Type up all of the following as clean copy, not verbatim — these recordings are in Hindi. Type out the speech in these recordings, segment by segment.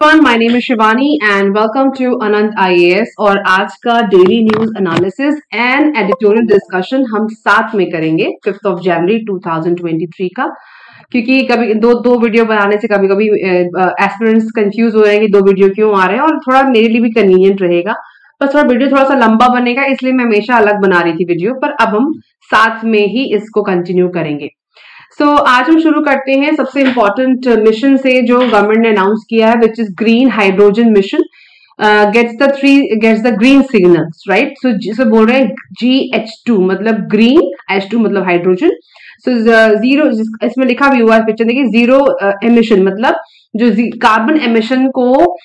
My name is Shivani and welcome to Anant IAS. और आज का daily news analysis and editorial discussion हम साथ में करेंगे 5 जनवरी 2023 का, क्योंकि कभी दो वीडियो बनाने से कभी कभी एस्पिरेंट्स कंफ्यूज हो रहे हैं कि दो वीडियो क्यों आ रहे हैं, और थोड़ा मेरे लिए भी कन्वीनियंट रहेगा। बस थोड़ा वीडियो थोड़ा सा लंबा बनेगा, इसलिए मैं हमेशा अलग बना रही थी वीडियो, पर अब हम साथ में ही इसको कंटिन्यू करेंगे। आज हम शुरू करते हैं सबसे इंपॉर्टेंट मिशन से जो गवर्नमेंट ने अनाउंस किया है, which is green hydrogen mission. Gets the green signals, right. So बोल रहे हैं GH2 मतलब ग्रीन, H2 मतलब हाइड्रोजन। जीरो, इसमें लिखा भी हुआ है पिक्चर देखिए, जीरो एमिशन मतलब जो कार्बन एमिशन को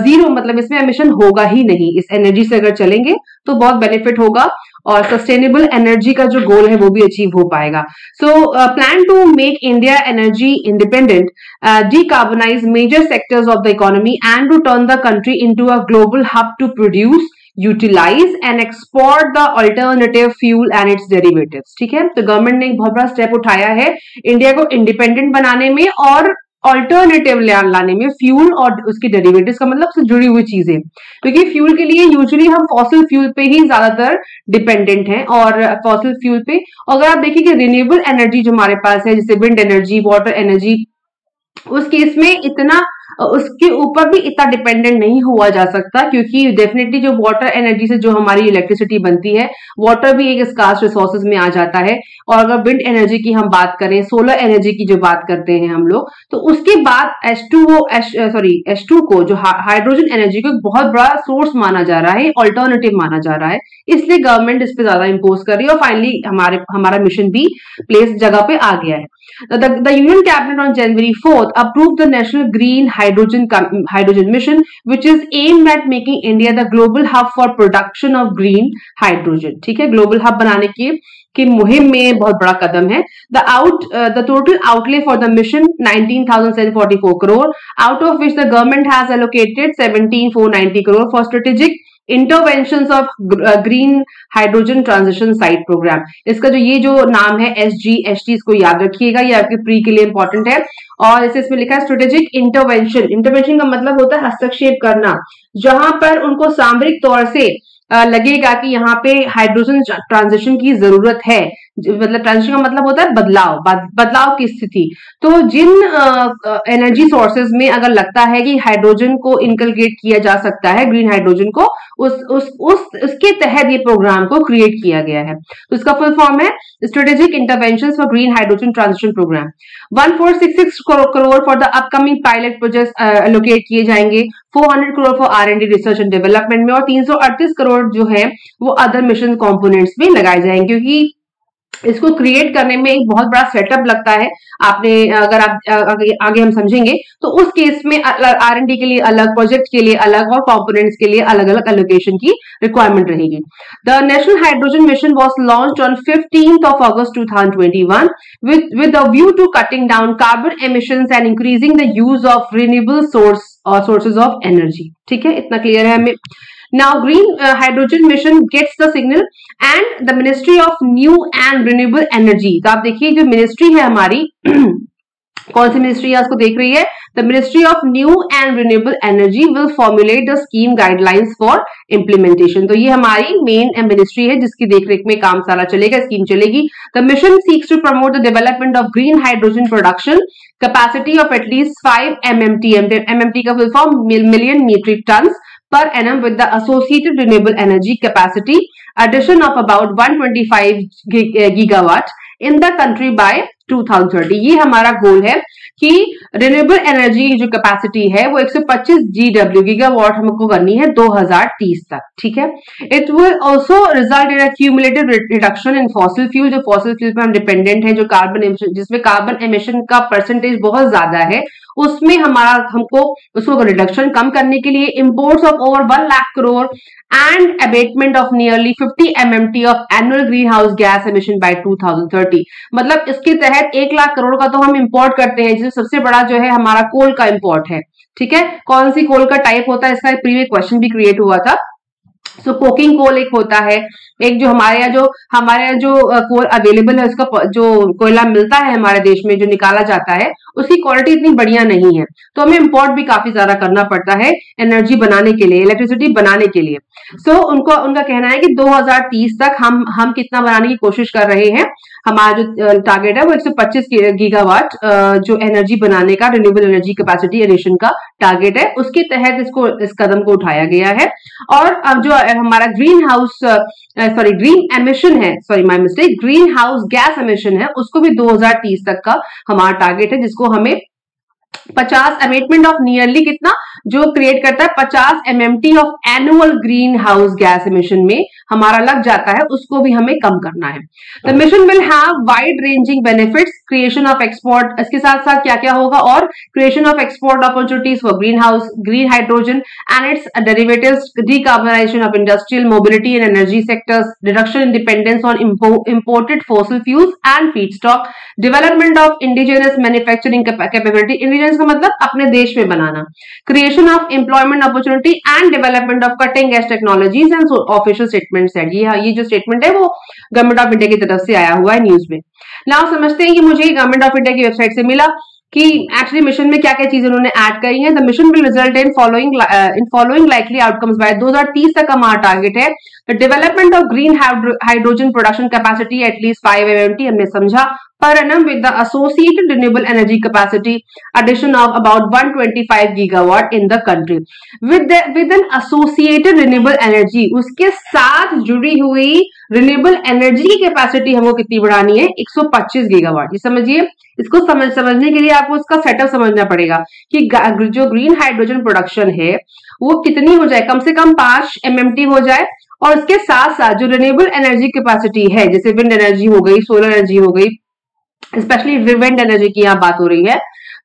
जीरो मतलब इसमें एमिशन होगा ही नहीं। इस एनर्जी से अगर चलेंगे तो बहुत बेनिफिट होगा और सस्टेनेबल एनर्जी का जो गोल है वो भी अचीव हो पाएगा। Plan to make India energy independent, decarbonize major sectors of the economy and to turn the country into a global hub to produce, utilize and export the alternative fuel and its derivatives. ठीक है, तो गवर्नमेंट ने एक बहुत बड़ा स्टेप उठाया है इंडिया को इंडिपेंडेंट बनाने में और ऑल्टरनेटिव लाने में, फ्यूल और उसके डेरिवेटिव्स का मतलब से जुड़ी हुई चीजें। क्योंकि फ्यूल के लिए यूजुअली हम फॉसिल फ्यूल पे ही ज्यादातर डिपेंडेंट हैं, और फॉसिल फ्यूल पे अगर आप देखिए कि रिन्यूएबल एनर्जी जो हमारे पास है, जैसे विंड एनर्जी, वाटर एनर्जी, उस केस में इतना उसके ऊपर भी इतना डिपेंडेंट नहीं हुआ जा सकता, क्योंकि डेफिनेटली जो वाटर एनर्जी से जो हमारी इलेक्ट्रिसिटी बनती है, वाटर भी एक स्कार्स रिसोर्सेज में आ जाता है। और अगर विंड एनर्जी की हम बात करें, सोलर एनर्जी की जो बात करते हैं हम लोग, तो उसके बाद H2 को जो हाइड्रोजन एनर्जी को बहुत बड़ा सोर्स माना जा रहा है, ऑल्टरनेटिव माना जा रहा है, इसलिए गवर्नमेंट इस पे ज्यादा इंपोज कर रही है और फाइनली हमारा मिशन भी प्लेस जगह पे आ गया है। The Union Cabinet on January 4th approved the National Green Hydrogen Mission, which is aimed at making India the global hub for production of green hydrogen. ठीक है, ग्लोबल हब बनाने की मुहिम में बहुत बड़ा कदम है। The total outlay for the mission 19,744 crore, out of which the government has allocated 17,490 crore for strategic interventions of green hydrogen transition site program. इसका जो ये जो नाम है SGHT, इसको याद रखिएगा, ये आपके प्री के लिए इंपॉर्टेंट है। और इसे इसमें लिखा है स्ट्रेटेजिक इंटरवेंशन। इंटरवेंशन का मतलब होता है हस्तक्षेप करना, जहां पर उनको सामरिक तौर से लगेगा कि यहाँ पे हाइड्रोजन ट्रांजिशन की जरूरत है। मतलब ट्रांजिशन का मतलब होता है बदलाव की स्थिति। तो जिन एनर्जी सोर्सेज में अगर लगता है कि हाइड्रोजन को इनकलकेट किया जा सकता है, ग्रीन हाइड्रोजन को, उसके तहत ये प्रोग्राम को क्रिएट किया गया है। तो इसका फुल फॉर्म है strategic interventions for green hydrogen transition program. 1466 crore for the upcoming pilot project allocate किए जाएंगे, 400 crore for R&D research and development में, और 338 करोड़ जो है वो अदर मिशन कंपोनेंट्स में लगाए जाएंगे। क्योंकि इसको क्रिएट करने में एक बहुत बड़ा सेटअप लगता है। आपने अगर आप आगे हम समझेंगे तो उस केस में R&D के लिए अलग, प्रोजेक्ट के लिए अलग और कंपोनेंट्स के लिए अलग अलग एलोकेशन की रिक्वायरमेंट रहेगी। The national hydrogen mission was launched on 15th of August 2021 with a view to cutting down carbon emissions and increasing the use of renewable sources of energy। ठीक है, इतना क्लियर है हमें। Now, Green Hydrogen Mission gets the signal and the Ministry of New and Renewable Energy। तो आप देखिए जो मिनिस्ट्री है हमारी कौन सी मिनिस्ट्री है उसको देख रही है, the ministry of new and renewable energy will formulate the scheme guidelines for implementation. तो ये हमारी मेन मिनिस्ट्री है जिसकी देखरेख में काम सारा चलेगा, स्कीम चलेगी। The mission seeks to promote the development of green hydrogen production capacity of at least 5 MMT का full form million metric tonne per annum with the associated renewable energy capacity addition of about 125 gigawatt in the country by 2030। ये हमारा गोल है कि रिन्यूएबल एनर्जी की जो कैपेसिटी है वो 125 गीगावाट हमको करनी है 2030 तक। ठीक है, it will also result in cumulative reduction in fossil fuel. जो फॉसिल फ्यूल पर हम डिपेंडेंट है, जो कार्बन एमिशन, जिसमें कार्बन एमिशन का परसेंटेज बहुत ज्यादा है, उसमें हमको उसको रिडक्शन कम करने के लिए imports of over 1 lakh crore and abatement of nearly 50 MMT of annual green house gas emission by 2030। मतलब इसके तहत 1 लाख करोड़ का तो हम इंपोर्ट करते हैं, जिसमें सबसे बड़ा जो है हमारा कोल का इंपोर्ट है। ठीक है, कौन सी कोल का टाइप होता है, इसका प्रीवियस क्वेश्चन भी क्रिएट हुआ था। सो कोकिंग कोल एक होता है, एक जो हमारे यहाँ जो कोल अवेलेबल है, उसका जो कोयला मिलता है हमारे देश में जो निकाला जाता है, उसकी क्वालिटी इतनी बढ़िया नहीं है, तो हमें इंपोर्ट भी काफी ज्यादा करना पड़ता है एनर्जी बनाने के लिए, इलेक्ट्रिसिटी बनाने के लिए। सो उनका कहना है कि 2030 तक हम कितना बनाने की कोशिश कर रहे हैं, हमारा जो टारगेट है वो 125 गीगावाट जो एनर्जी बनाने का, रिन्यूएबल एनर्जी कैपेसिटी एडिशन का टारगेट है, उसके तहत इस कदम को उठाया गया है। और अब जो हमारा ग्रीन हाउस गैस एमिशन है, उसको भी 2030 तक का हमारा टारगेट है, जिसको हमें 50 अमेटमेंट ऑफ नियरली कितना जो क्रिएट करता है 50 MMT of annual green house gas emission में हमारा लग जाता है, उसको भी हमें कम करना है। The mission will have wide ranging benefits, creation of export, इसके साथ साथ क्या क्या होगा, और creation of export opportunities for green hydrogen and its derivatives, decarbonisation of industrial mobility and energy sectors, reduction in dependence on imported fossil fuels and feedstock, development of indigenous manufacturing capability, indigenous का मतलब अपने देश में बनाना, creation of employment opportunity and development of cutting edge technologies and official statement set. ये जो स्टेटमेंट है वो गवर्नमेंट ऑफ इंडिया की तरफ से आया हुआ है न्यूज में। नाउ समझते हैं कि मुझे गवर्नमेंट ऑफ इंडिया की वेबसाइट से मिला कि एक्चुअली मिशन में क्या क्या चीजें उन्होंने ऐड करी है। The mission will result in following likely outcomes by 2030 तक का हमारा टारगेट है। The development of green hydrogen production capacity at least 5 MMT हमने समझा per annum with the associated renewable energy capacity addition of about 125 gigawatt in the country with an associated renewable energy, उसके साथ जुड़ी हुई रिन्यूएबल एनर्जी की कैपेसिटी हमको कितनी बढ़ानी है, 125 गीगावाट। ये समझिए, इसको समझने के लिए आपको इसका सेटअप समझना पड़ेगा कि जो ग्रीन हाइड्रोजन प्रोडक्शन है वो कितनी हो जाए, कम से कम 5 MMT हो जाए, और उसके साथ साथ जो रिन्यूएबल एनर्जी कैपेसिटी है, जैसे विंड एनर्जी हो गई, सोलर एनर्जी हो गई, स्पेशली विंड एनर्जी की यहाँ बात हो रही है,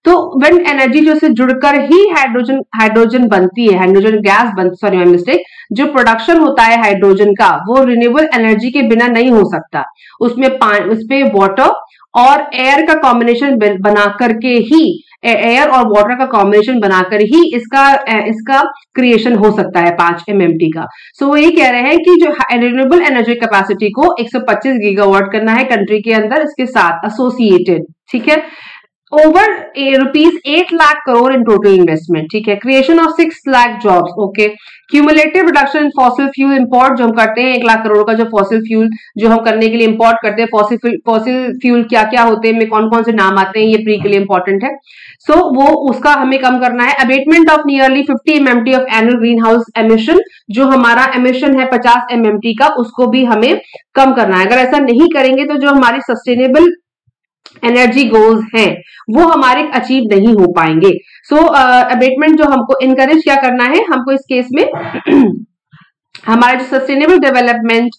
तो विंड एनर्जी जो से जुड़कर ही हाइड्रोजन बनती है, hydrogen gas sorry my mistake, जो प्रोडक्शन होता है हाइड्रोजन का वो रिन्यूएबल एनर्जी के बिना नहीं हो सकता। उसपे वाटर और एयर का कॉम्बिनेशन बना करके ही, एयर और वाटर का कॉम्बिनेशन बनाकर ही इसका क्रिएशन हो सकता है 5 MMT का। सो वो ये कह रहे हैं कि जो रिन्यूएबल एनर्जी कैपेसिटी को 125 गीगावाट करना है कंट्री के अंदर, इसके साथ एसोसिएटेड, ठीक है, over rupees 8 lakh crore in total investment, ठीक है, creation of 6 lakh jobs, okay, cumulative reduction in fossil fuel import, जो हम करते हैं 1 लाख करोड़ का जो फॉसिल फ्यूल जो हम करने के लिए इंपोर्ट करते हैं, फॉसिल फ्यूल क्या क्या होते हैं, कौन कौन से नाम आते हैं, ये प्री के लिए इंपॉर्टेंट है। सो वो उसका हमें कम करना है। Abatement of nearly 50 MMT of annual greenhouse emission, जो हमारा एमिशन है 50 MMT का, उसको भी हमें कम करना है। अगर ऐसा नहीं करेंगे तो जो हमारी सस्टेनेबल एनर्जी गोल्स हैं वो हमारे अचीव नहीं हो पाएंगे। सो अबेटमेंट जो हमको इनकरेज क्या करना है, हमको इस केस में हमारे जो सस्टेनेबल डेवलपमेंट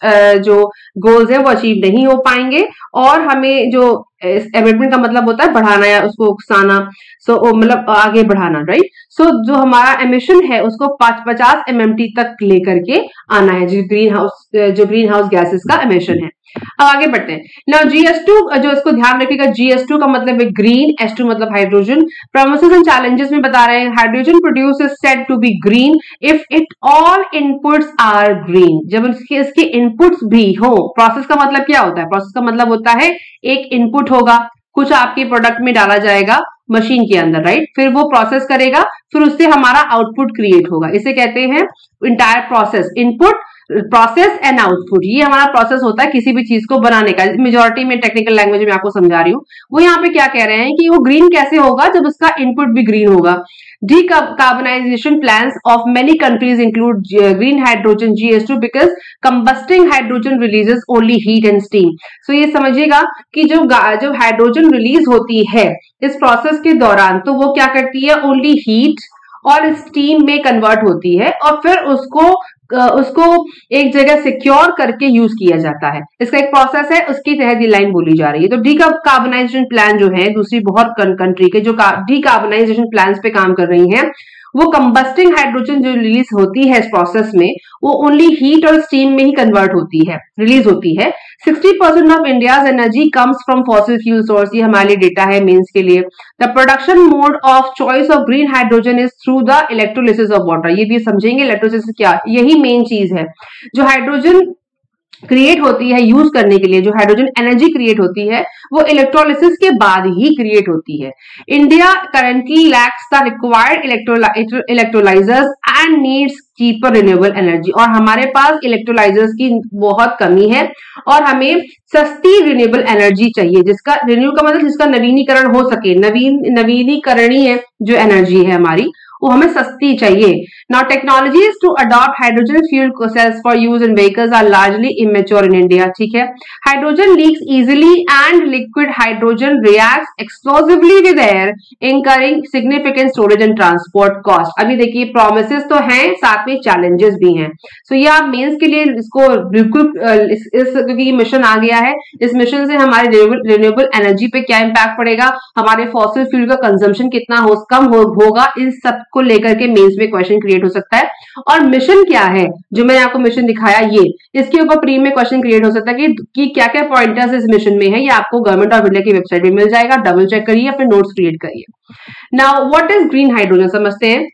जो गोल्स है वो अचीव नहीं हो पाएंगे, और हमें जो अबेटमेंट का मतलब होता है बढ़ाना या उसको उकसाना, सो मतलब आगे बढ़ाना, राइट। सो जो हमारा एमिशन है उसको 50 MMT तक लेकर के आना है, जो ग्रीन हाउस गैसेस का एमिशन है। अब आगे बढ़ते हैं। नाउ GS2, जो इसको ध्यान रखिएगा, GS2 का मतलब है ग्रीन, S2 मतलब हाइड्रोजन। प्रोमिसेस एंड चैलेंजेस में बता रहे हैं, hydrogen produce is said to be green if it all inputs are green, जब इसके इनपुट्स भी हो। प्रोसेस का मतलब क्या होता है, प्रोसेस का मतलब होता है एक इनपुट होगा, कुछ आपके प्रोडक्ट में डाला जाएगा मशीन के अंदर, राइट, फिर वो प्रोसेस करेगा, फिर उससे हमारा आउटपुट क्रिएट होगा, इसे कहते हैं entire process, input process and output. ये हमारा प्रोसेस होता है किसी भी चीज को बनाने का। मेजॉरिटी में टेक्निकल लैंग्वेज में आपको समझा रही हूँ। वो यहाँ पे क्या कह रहे हैं कि वो ग्रीन कैसे होगा, जब उसका इनपुट भी ग्रीन होगा। Decarbonization plans of many countries include green hydrogen GS2 because combusting hydrogen releases only heat and steam. So ये समझिएगा कि जो हाइड्रोजन रिलीज होती है इस प्रोसेस के दौरान, तो वो क्या करती है, ओनली हीट और स्टीम में कन्वर्ट होती है, और फिर उसको एक जगह सिक्योर करके यूज किया जाता है। इसका एक प्रोसेस है, उसकी तहत ये लाइन बोली जा रही है। तो डीकार्बनाइजेशन प्लान जो है दूसरी बहुत कंट्री के जो डीकार्बनाइजेशन प्लान पे काम कर रही हैं, वो कंबस्टिंग हाइड्रोजन जो रिलीज होती है इस प्रोसेस में, वो ओनली हीट और स्टीम में ही कन्वर्ट होती है, रिलीज होती है। 60% of India's energy comes from fossil fuel source, ये हमारे लिए डेटा है मेंस के लिए। The production mode of choice of green hydrogen is through the electrolysis of water. ये भी समझेंगे इलेक्ट्रोलिसिस क्या, यही मेन चीज है। जो हाइड्रोजन क्रिएट होती है यूज करने के लिए, जो हाइड्रोजन एनर्जी क्रिएट होती है वो इलेक्ट्रोलिसिस के बाद ही क्रिएट होती है। India currently lakhs the required electrolysers and needs cheaper renewable energy, और हमारे पास इलेक्ट्रोलाइजर्स की बहुत कमी है और हमें सस्ती रिन्यूएबल एनर्जी चाहिए, जिसका रिन्यू का मतलब जिसका नवीनीकरण हो सके, नवीनीकरणीय जो एनर्जी है हमारी वो हमें सस्ती चाहिए। Now technologies to adopt hydrogen fuel cells for use in vehicles are largely immature in India। ठीक है, hydrogen leaks easily and liquid hydrogen reacts explosively with air, incurring significant storage and transport cost। अभी देखिए प्रोमिसेस तो हैं, साथ में चैलेंजेस भी हैं। सो ये आप मेंस के लिए इसको बिल्कुल क्योंकि मिशन आ गया है, इस मिशन से हमारे रिन्यूएबल एनर्जी पे क्या इम्पैक्ट पड़ेगा, हमारे फॉसिल फ्यूल का कंजम्पशन कितना होगा, इन सब को लेकर के मेंस में क्वेश्चन क्रिएट हो सकता है। और मिशन क्या है, जो मैंने आपको मिशन दिखाया, ये इसके ऊपर प्री में क्वेश्चन क्रिएट हो सकता है कि क्या क्या पॉइंटर्स इस मिशन में है। ये आपको गवर्नमेंट ऑफ इंडिया की वेबसाइट पे मिल जाएगा, डबल चेक करिए, अपने नोट्स क्रिएट करिए। Now what is green hydrogen, समझते हैं।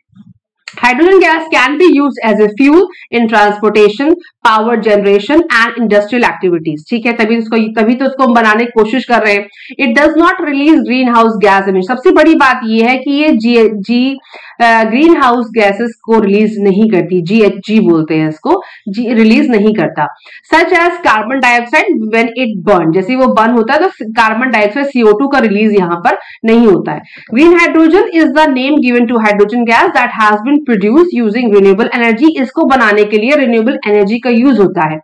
Hydrogen gas can be used as a fuel in transportation, power generation and industrial activities। ठीक है, तभी तो उसको हम बनाने की कोशिश कर रहे हैं। It does not release greenhouse gas emissions। सबसे बड़ी बात ये है कि ये ग्रीन हाउस गैसेस को रिलीज नहीं करती, GHG बोलते हैं इसको, रिलीज नहीं करता। Such as carbon dioxide when it burn, जैसे वो बर्न होता है तो कार्बन डाइऑक्साइड CO2 का रिलीज यहाँ पर नहीं होता है। Green hydrogen is the name given to hydrogen gas that has been produce using renewable energy. इसको बनाने के लिए रिन्यूएबल एनर्जी का यूज होता है,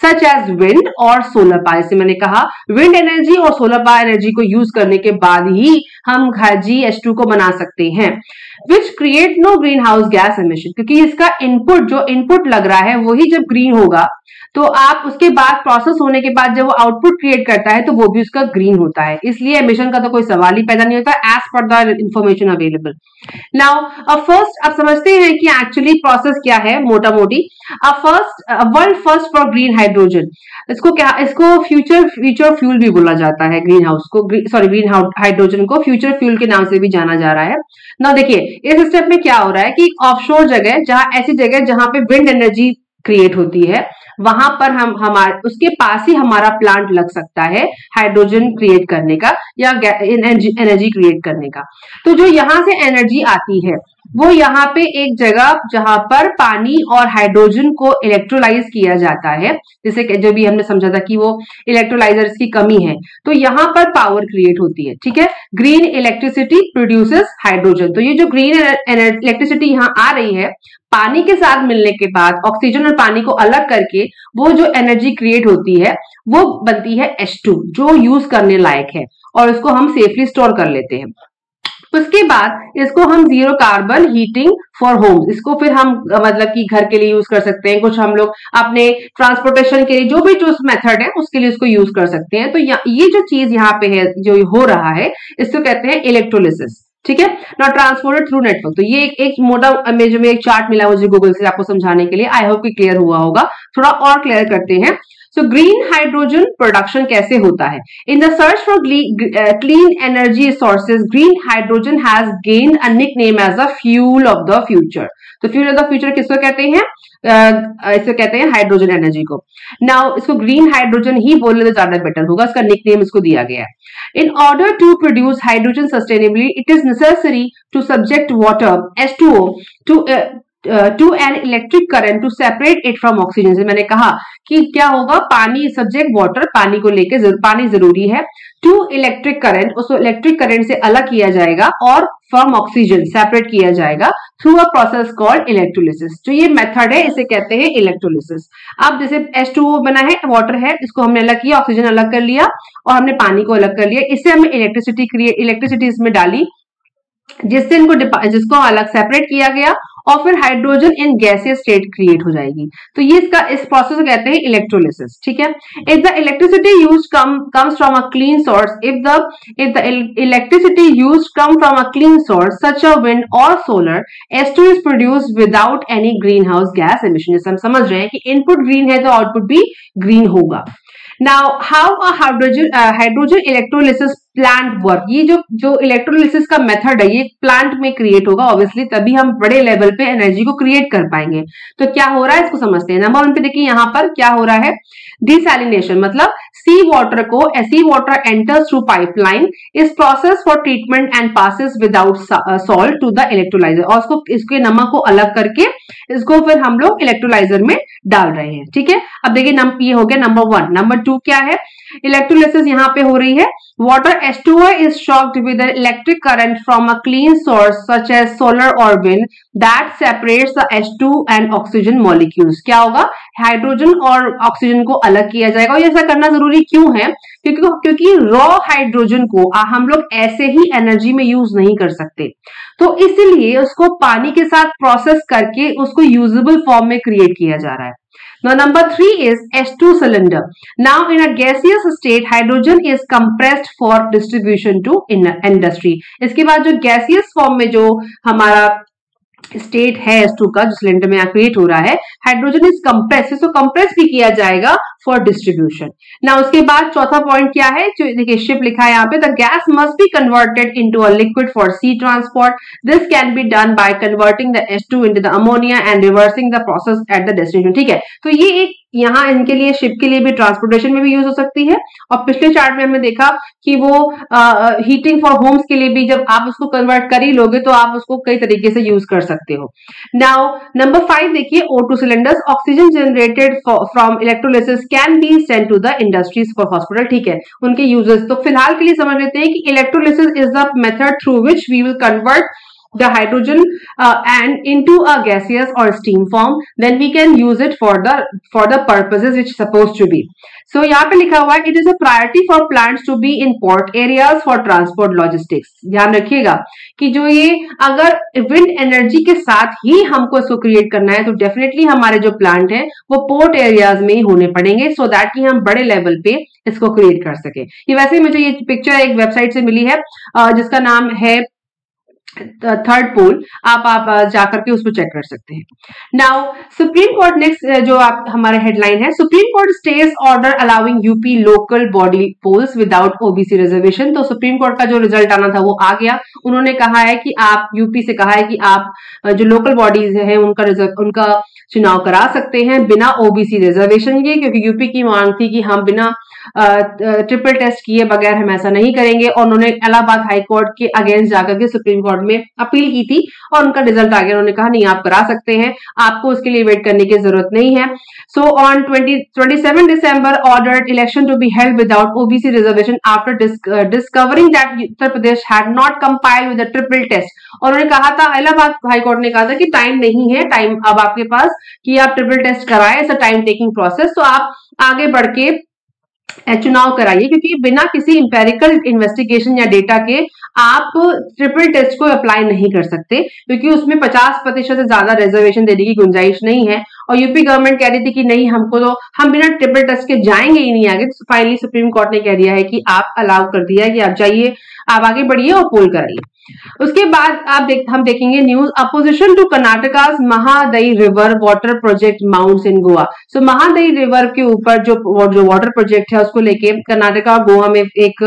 such as wind or solar power. जैसे मैंने कहा, विंड एनर्जी और सोलर पावर एनर्जी को यूज करने के बाद ही हम GH2 को बना सकते हैं, which create no green house gas emission. क्योंकि इसका जो इनपुट लग रहा है वही जब ग्रीन होगा तो आप उसके बाद प्रोसेस होने के बाद जब वो आउटपुट क्रिएट करता है तो वो भी उसका ग्रीन होता है, इसलिए एमिशन का तो कोई सवाल ही पैदा नहीं होता as per the information available. Now first आप समझते हैं कि एक्चुअली प्रोसेस क्या है मोटा मोटी। World first for green hydrogen, इसको फ्यूचर फ्यूल भी बोला जाता है, ग्रीन हाइड्रोजन को फ्यूचर फ्यूल के नाम से भी जाना जा रहा है। ना देखिए इस स्टेप में क्या हो रहा है कि ऑफशोर जगह, ऐसी जगह जहां पे विंड एनर्जी क्रिएट होती है, वहां पर उसके पास ही हमारा प्लांट लग सकता है हाइड्रोजन क्रिएट करने का या एनर्जी क्रिएट करने का। तो जो यहां से एनर्जी आती है वो यहाँ पे एक जगह जहां पर पानी और हाइड्रोजन को इलेक्ट्रोलाइज किया जाता है, जैसे जो भी हमने समझा था कि वो इलेक्ट्रोलाइजर्स की कमी है, तो यहाँ पर पावर क्रिएट होती है। ठीक है, ग्रीन इलेक्ट्रिसिटी प्रोड्यूसेस हाइड्रोजन। तो ये जो ग्रीन इलेक्ट्रिसिटी यहाँ आ रही है, पानी के साथ मिलने के बाद ऑक्सीजन और पानी को अलग करके वो जो एनर्जी क्रिएट होती है वो बनती है H2, जो यूज करने लायक है और उसको हम सेफली स्टोर कर लेते हैं। उसके बाद इसको हम zero carbon heating for homes, इसको फिर हम मतलब कि घर के लिए यूज कर सकते हैं, कुछ हम लोग अपने ट्रांसपोर्टेशन के लिए जो भी जो मेथड है उसके लिए इसको यूज कर सकते हैं। तो ये जो चीज यहाँ पे है जो हो रहा है इसको कहते हैं इलेक्ट्रोलिसिस। ठीक है, नॉट ट्रांसपोर्टेड थ्रू नेटवर्क। तो ये एक मोटा जो में एक चार्ट मिला मुझे गूगल से आपको समझाने के लिए, आई होप कि क्लियर हुआ होगा। थोड़ा और क्लियर करते हैं। सो ग्रीन हाइड्रोजन प्रोडक्शन कैसे होता है। In the search for clean energy sources, green hydrogen has gained a nickname as the fuel of the future. तो फ्यूल ऑफ द फ्यूचर किसको कहते हैं, इसको कहते हैं हाइड्रोजन एनर्जी को। नाउ इसको ग्रीन हाइड्रोजन ही बोले तो ज्यादा बेटर होगा, इसका निकनेम इसको दिया गया है। In order to produce hydrogen sustainably it is necessary to subject water H2O to an electric current to separate it from oxygen. से मैंने कहा कि क्या होगा, पानी सब्जेक्ट वाटर, पानी को लेके पानी जरूरी है, टू इलेक्ट्रिक करंट, उसको इलेक्ट्रिक करंट से अलग किया जाएगा और फ्रॉम ऑक्सीजन सेपरेट किया जाएगा through a process called electrolysis. जो ये मेथड है इसे कहते हैं इलेक्ट्रोलिसिस। अब जैसे H2O बना है, वाटर है, इसको हमने अलग किया, ऑक्सीजन अलग कर लिया और हमने पानी को अलग कर लिया, इससे हमने इलेक्ट्रिसिटी इसमें डाली, जिसको अलग सेपरेट किया गया और फिर hydrogen in gaseous state create हो जाएगी। तो ये इस प्रोसेस को कहते हैं इलेक्ट्रोलिसिस। ठीक है, if the electricity used comes from a clean source, if the electricity used come from a clean source such a wind or solar, H2 is produced without any green house gas emission. जैसे हम समझ रहे हैं कि इनपुट ग्रीन है तो आउटपुट भी ग्रीन होगा। Now, how a hydrogen electrolysis plant work? ये जो इलेक्ट्रोलिसिस का मेथड है ये प्लांट में क्रिएट होगा, ऑब्वियसली तभी हम बड़े लेवल पे एनर्जी को क्रिएट कर पाएंगे। तो क्या हो रहा है इसको समझते हैं। नंबर 1 पे देखिए यहाँ पर क्या हो रहा है, डिसैलिनेशन मतलब sea water enters through pipeline, इस process for treatment and passes without salt to the electrolyser, और उसको इसके नमक को अलग करके इसको फिर हम लोग इलेक्ट्रोलाइजर में डाल रहे हैं। ठीक है, अब देखिए ये हो गया नंबर 1। नंबर 2 क्या है, इलेक्ट्रोलिसिस यहाँ पे हो रही है। Water H2O is shocked with an electric current from a clean source such as solar or wind that separates the H2 and oxygen molecules। क्या होगा, हाइड्रोजन और ऑक्सीजन को अलग किया जाएगा। और ऐसा करना जरूरी क्यों है, क्योंकि रॉ हाइड्रोजन को हम लोग ऐसे ही एनर्जी में यूज नहीं कर सकते, तो इसलिए उसको पानी के साथ प्रोसेस करके उसको यूजेबल फॉर्म में क्रिएट किया जा रहा है। Now number 3 is H2 cylinder. Now in a gaseous state, hydrogen is compressed for distribution to industry. इसके बाद जो gaseous form में जो हमारा स्टेट है H2 का जो सिलेंडर में क्रिएट हो रहा है, हाइड्रोजन इज कंप्रेस, इसको कंप्रेस भी किया जाएगा फॉर डिस्ट्रीब्यूशन। ना उसके बाद चौथा पॉइंट क्या है, जो देखिए शिप लिखा है यहाँ पे, the gas must be converted into a liquid for sea transport, this can be done by converting the H2 into the ammonia and reversing the process at the destination. ठीक है, तो ये एक यहाँ इनके लिए शिप के लिए भी ट्रांसपोर्टेशन में भी यूज हो सकती है। और पिछले चार्ट में हमने देखा कि वो हीटिंग फॉर होम्स के लिए भी जब आप उसको कन्वर्ट कर ही लोगे तो आप उसको कई तरीके से यूज कर सकते हो। नाउ नंबर 5 देखिए, O2 cylinders, oxygen generated from electrolysis can be sent to the industries for hospital. ठीक है, उनके यूजेस तो फिलहाल के लिए समझ लेते हैं कि electrolysis is the method through which we will convert the hydrogen and into a gaseous or steam form, then we can use it for the purposes which supposed to be. So यहाँ पे लिखा हुआ है, it is a priority for plants to be in port areas for transport logistics। ध्यान रखिएगा कि जो ये अगर विंड एनर्जी के साथ ही हमको इसको क्रिएट करना है तो डेफिनेटली हमारे जो प्लांट है वो पोर्ट एरियाज में ही होने पड़ेंगे, सो दैट कि हम बड़े लेवल पे इसको क्रिएट कर सके। ये वैसे मुझे ये पिक्चर एक वेबसाइट से मिली है जिसका नाम है थर्ड पोल, आप जाकर के उसको चेक कर सकते हैं। नाउ सुप्रीम कोर्ट, नेक्स्ट जो आप हमारे हेडलाइन है, Supreme Court stays order allowing UP local body polls without OBC reservation. तो सुप्रीम कोर्ट का जो रिजल्ट आना था वो आ गया। उन्होंने कहा है कि आप यूपी से कहा है कि आप जो लोकल बॉडीज है उनका चुनाव करा सकते हैं बिना ओबीसी रिजर्वेशन के, क्योंकि यूपी की मांग थी कि हम बिना ट्रिपल टेस्ट किए बगैर हम ऐसा नहीं करेंगे। और उन्होंने इलाहाबाद हाई कोर्ट के अगेंस्ट जाकर के सुप्रीम कोर्ट में अपील की थी और उनका रिजल्ट आ गया। उन्होंने कहा नहीं, आप करा सकते हैं, आपको उसके लिए वेट करने की जरूरत नहीं है। So on 27 December ordered election to be held without OBC reservation after discovering that Uttar Pradesh had not complied with the triple test. और उन्होंने कहा था, इलाहाबाद हाई कोर्ट ने कहा था कि टाइम नहीं है, टाइम अब आपके पास कि आप ट्रिपल टेस्ट कराएं, it's a time taking process, तो आप आगे बढ़ के चुनाव कराइए, क्योंकि बिना किसी इंपेरिकल इन्वेस्टिगेशन या डेटा के आप ट्रिपल टेस्ट को अप्लाई नहीं कर सकते, क्योंकि उसमें 50% से ज्यादा रिजर्वेशन देने की गुंजाइश नहीं है। और यूपी गवर्नमेंट कह रही थी कि नहीं, हमको तो हम बिना ट्रिपल टेस्ट के जाएंगे ही नहीं आगे। तो फाइनली सुप्रीम कोर्ट ने कह दिया है कि आप अलाउ कर दिया है कि आप जाइए, आप आगे बढ़िए और पोल कराइए। उसके बाद हम देखेंगे news, opposition to Karnataka Mahadayi river water project mounts in Goa. So Mahadayi river के ऊपर जो वाटर प्रोजेक्ट है उसको लेके कर्नाटका और गोवा में एक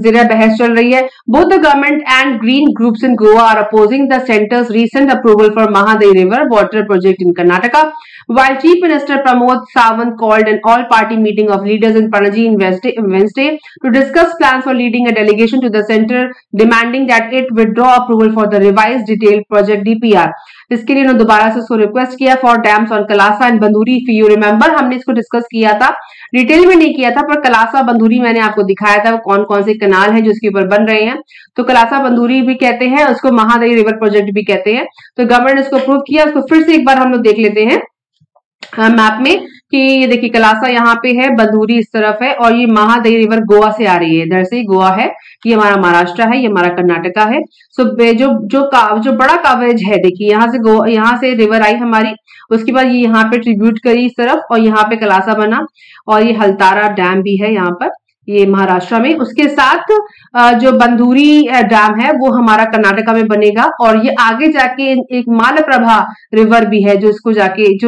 जिरा बहस चल रही है। Both the government and green groups in Goa are opposing the centre's recent approval for Mahadayi river water project in Karnataka, while Chief Minister Pramod Sawant called an all-party meeting of leaders in Panaji on Wednesday to discuss plans for leading a delegation to the center, demanding that it withdraw approval for the revised detailed project DPR. इसके लिए उन्होंने दोबारा से उसको रिक्वेस्ट किया for dams on Kalasa and Banduri. If you remember, हमने इसको डिस्कस किया था, डिटेल में नहीं किया था, पर कलासा बंदूरी मैंने आपको दिखाया था वो कौन कौन से कनाल हैं जो इसके ऊपर बन रहे हैं। तो कलासा बंदूरी भी कहते हैं, उसको महादई रिवर प्रोजेक्ट भी कहते हैं। तो गवर्नमेंट ने इसको अप्रूव किया। उसको फिर से एक बार हम लोग देख लेते हैं मैप में कि ये देखिए कलासा यहाँ पे है, बंदूरी इस तरफ है, और ये महादई रिवर गोवा से आ रही है, इधर से गोवा है, ये हमारा महाराष्ट्र है, ये हमारा कर्नाटका है। सो जो बड़ा कवरेज है, देखिए यहाँ से रिवर आई हमारी, उसके बाद ये यहाँ पे ट्रिब्यूट करी इस तरफ, और यहाँ पे कलासा बना, और ये हलतारा डैम भी है यहाँ पर, ये महाराष्ट्र में। उसके साथ जो बंदूरी डैम है वो हमारा कर्नाटका में बनेगा, और ये आगे जाके एक मालप्रभा रिवर भी है जो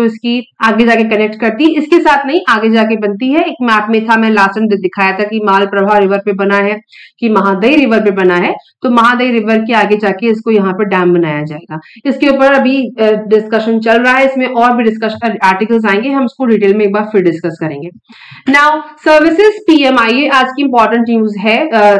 इसकी आगे जाके कनेक्ट करती है, इसके साथ नहीं आगे जाके बनती है। एक मैप में था, मैं लास्ट टाइम दिखाया था कि मालप्रभा रिवर पे बना है कि महादई रिवर पे बना है, तो महादई रिवर के आगे जाके इसको यहाँ पर डैम बनाया जाएगा। इसके ऊपर अभी डिस्कशन चल रहा है, इसमें और भी डिस्कशन आर्टिकल्स आएंगे, हम इसको डिटेल में एक बार फिर डिस्कस करेंगे। नाउ सर्विसेज पीएमआई आज की इंपॉर्टेंट न्यूज है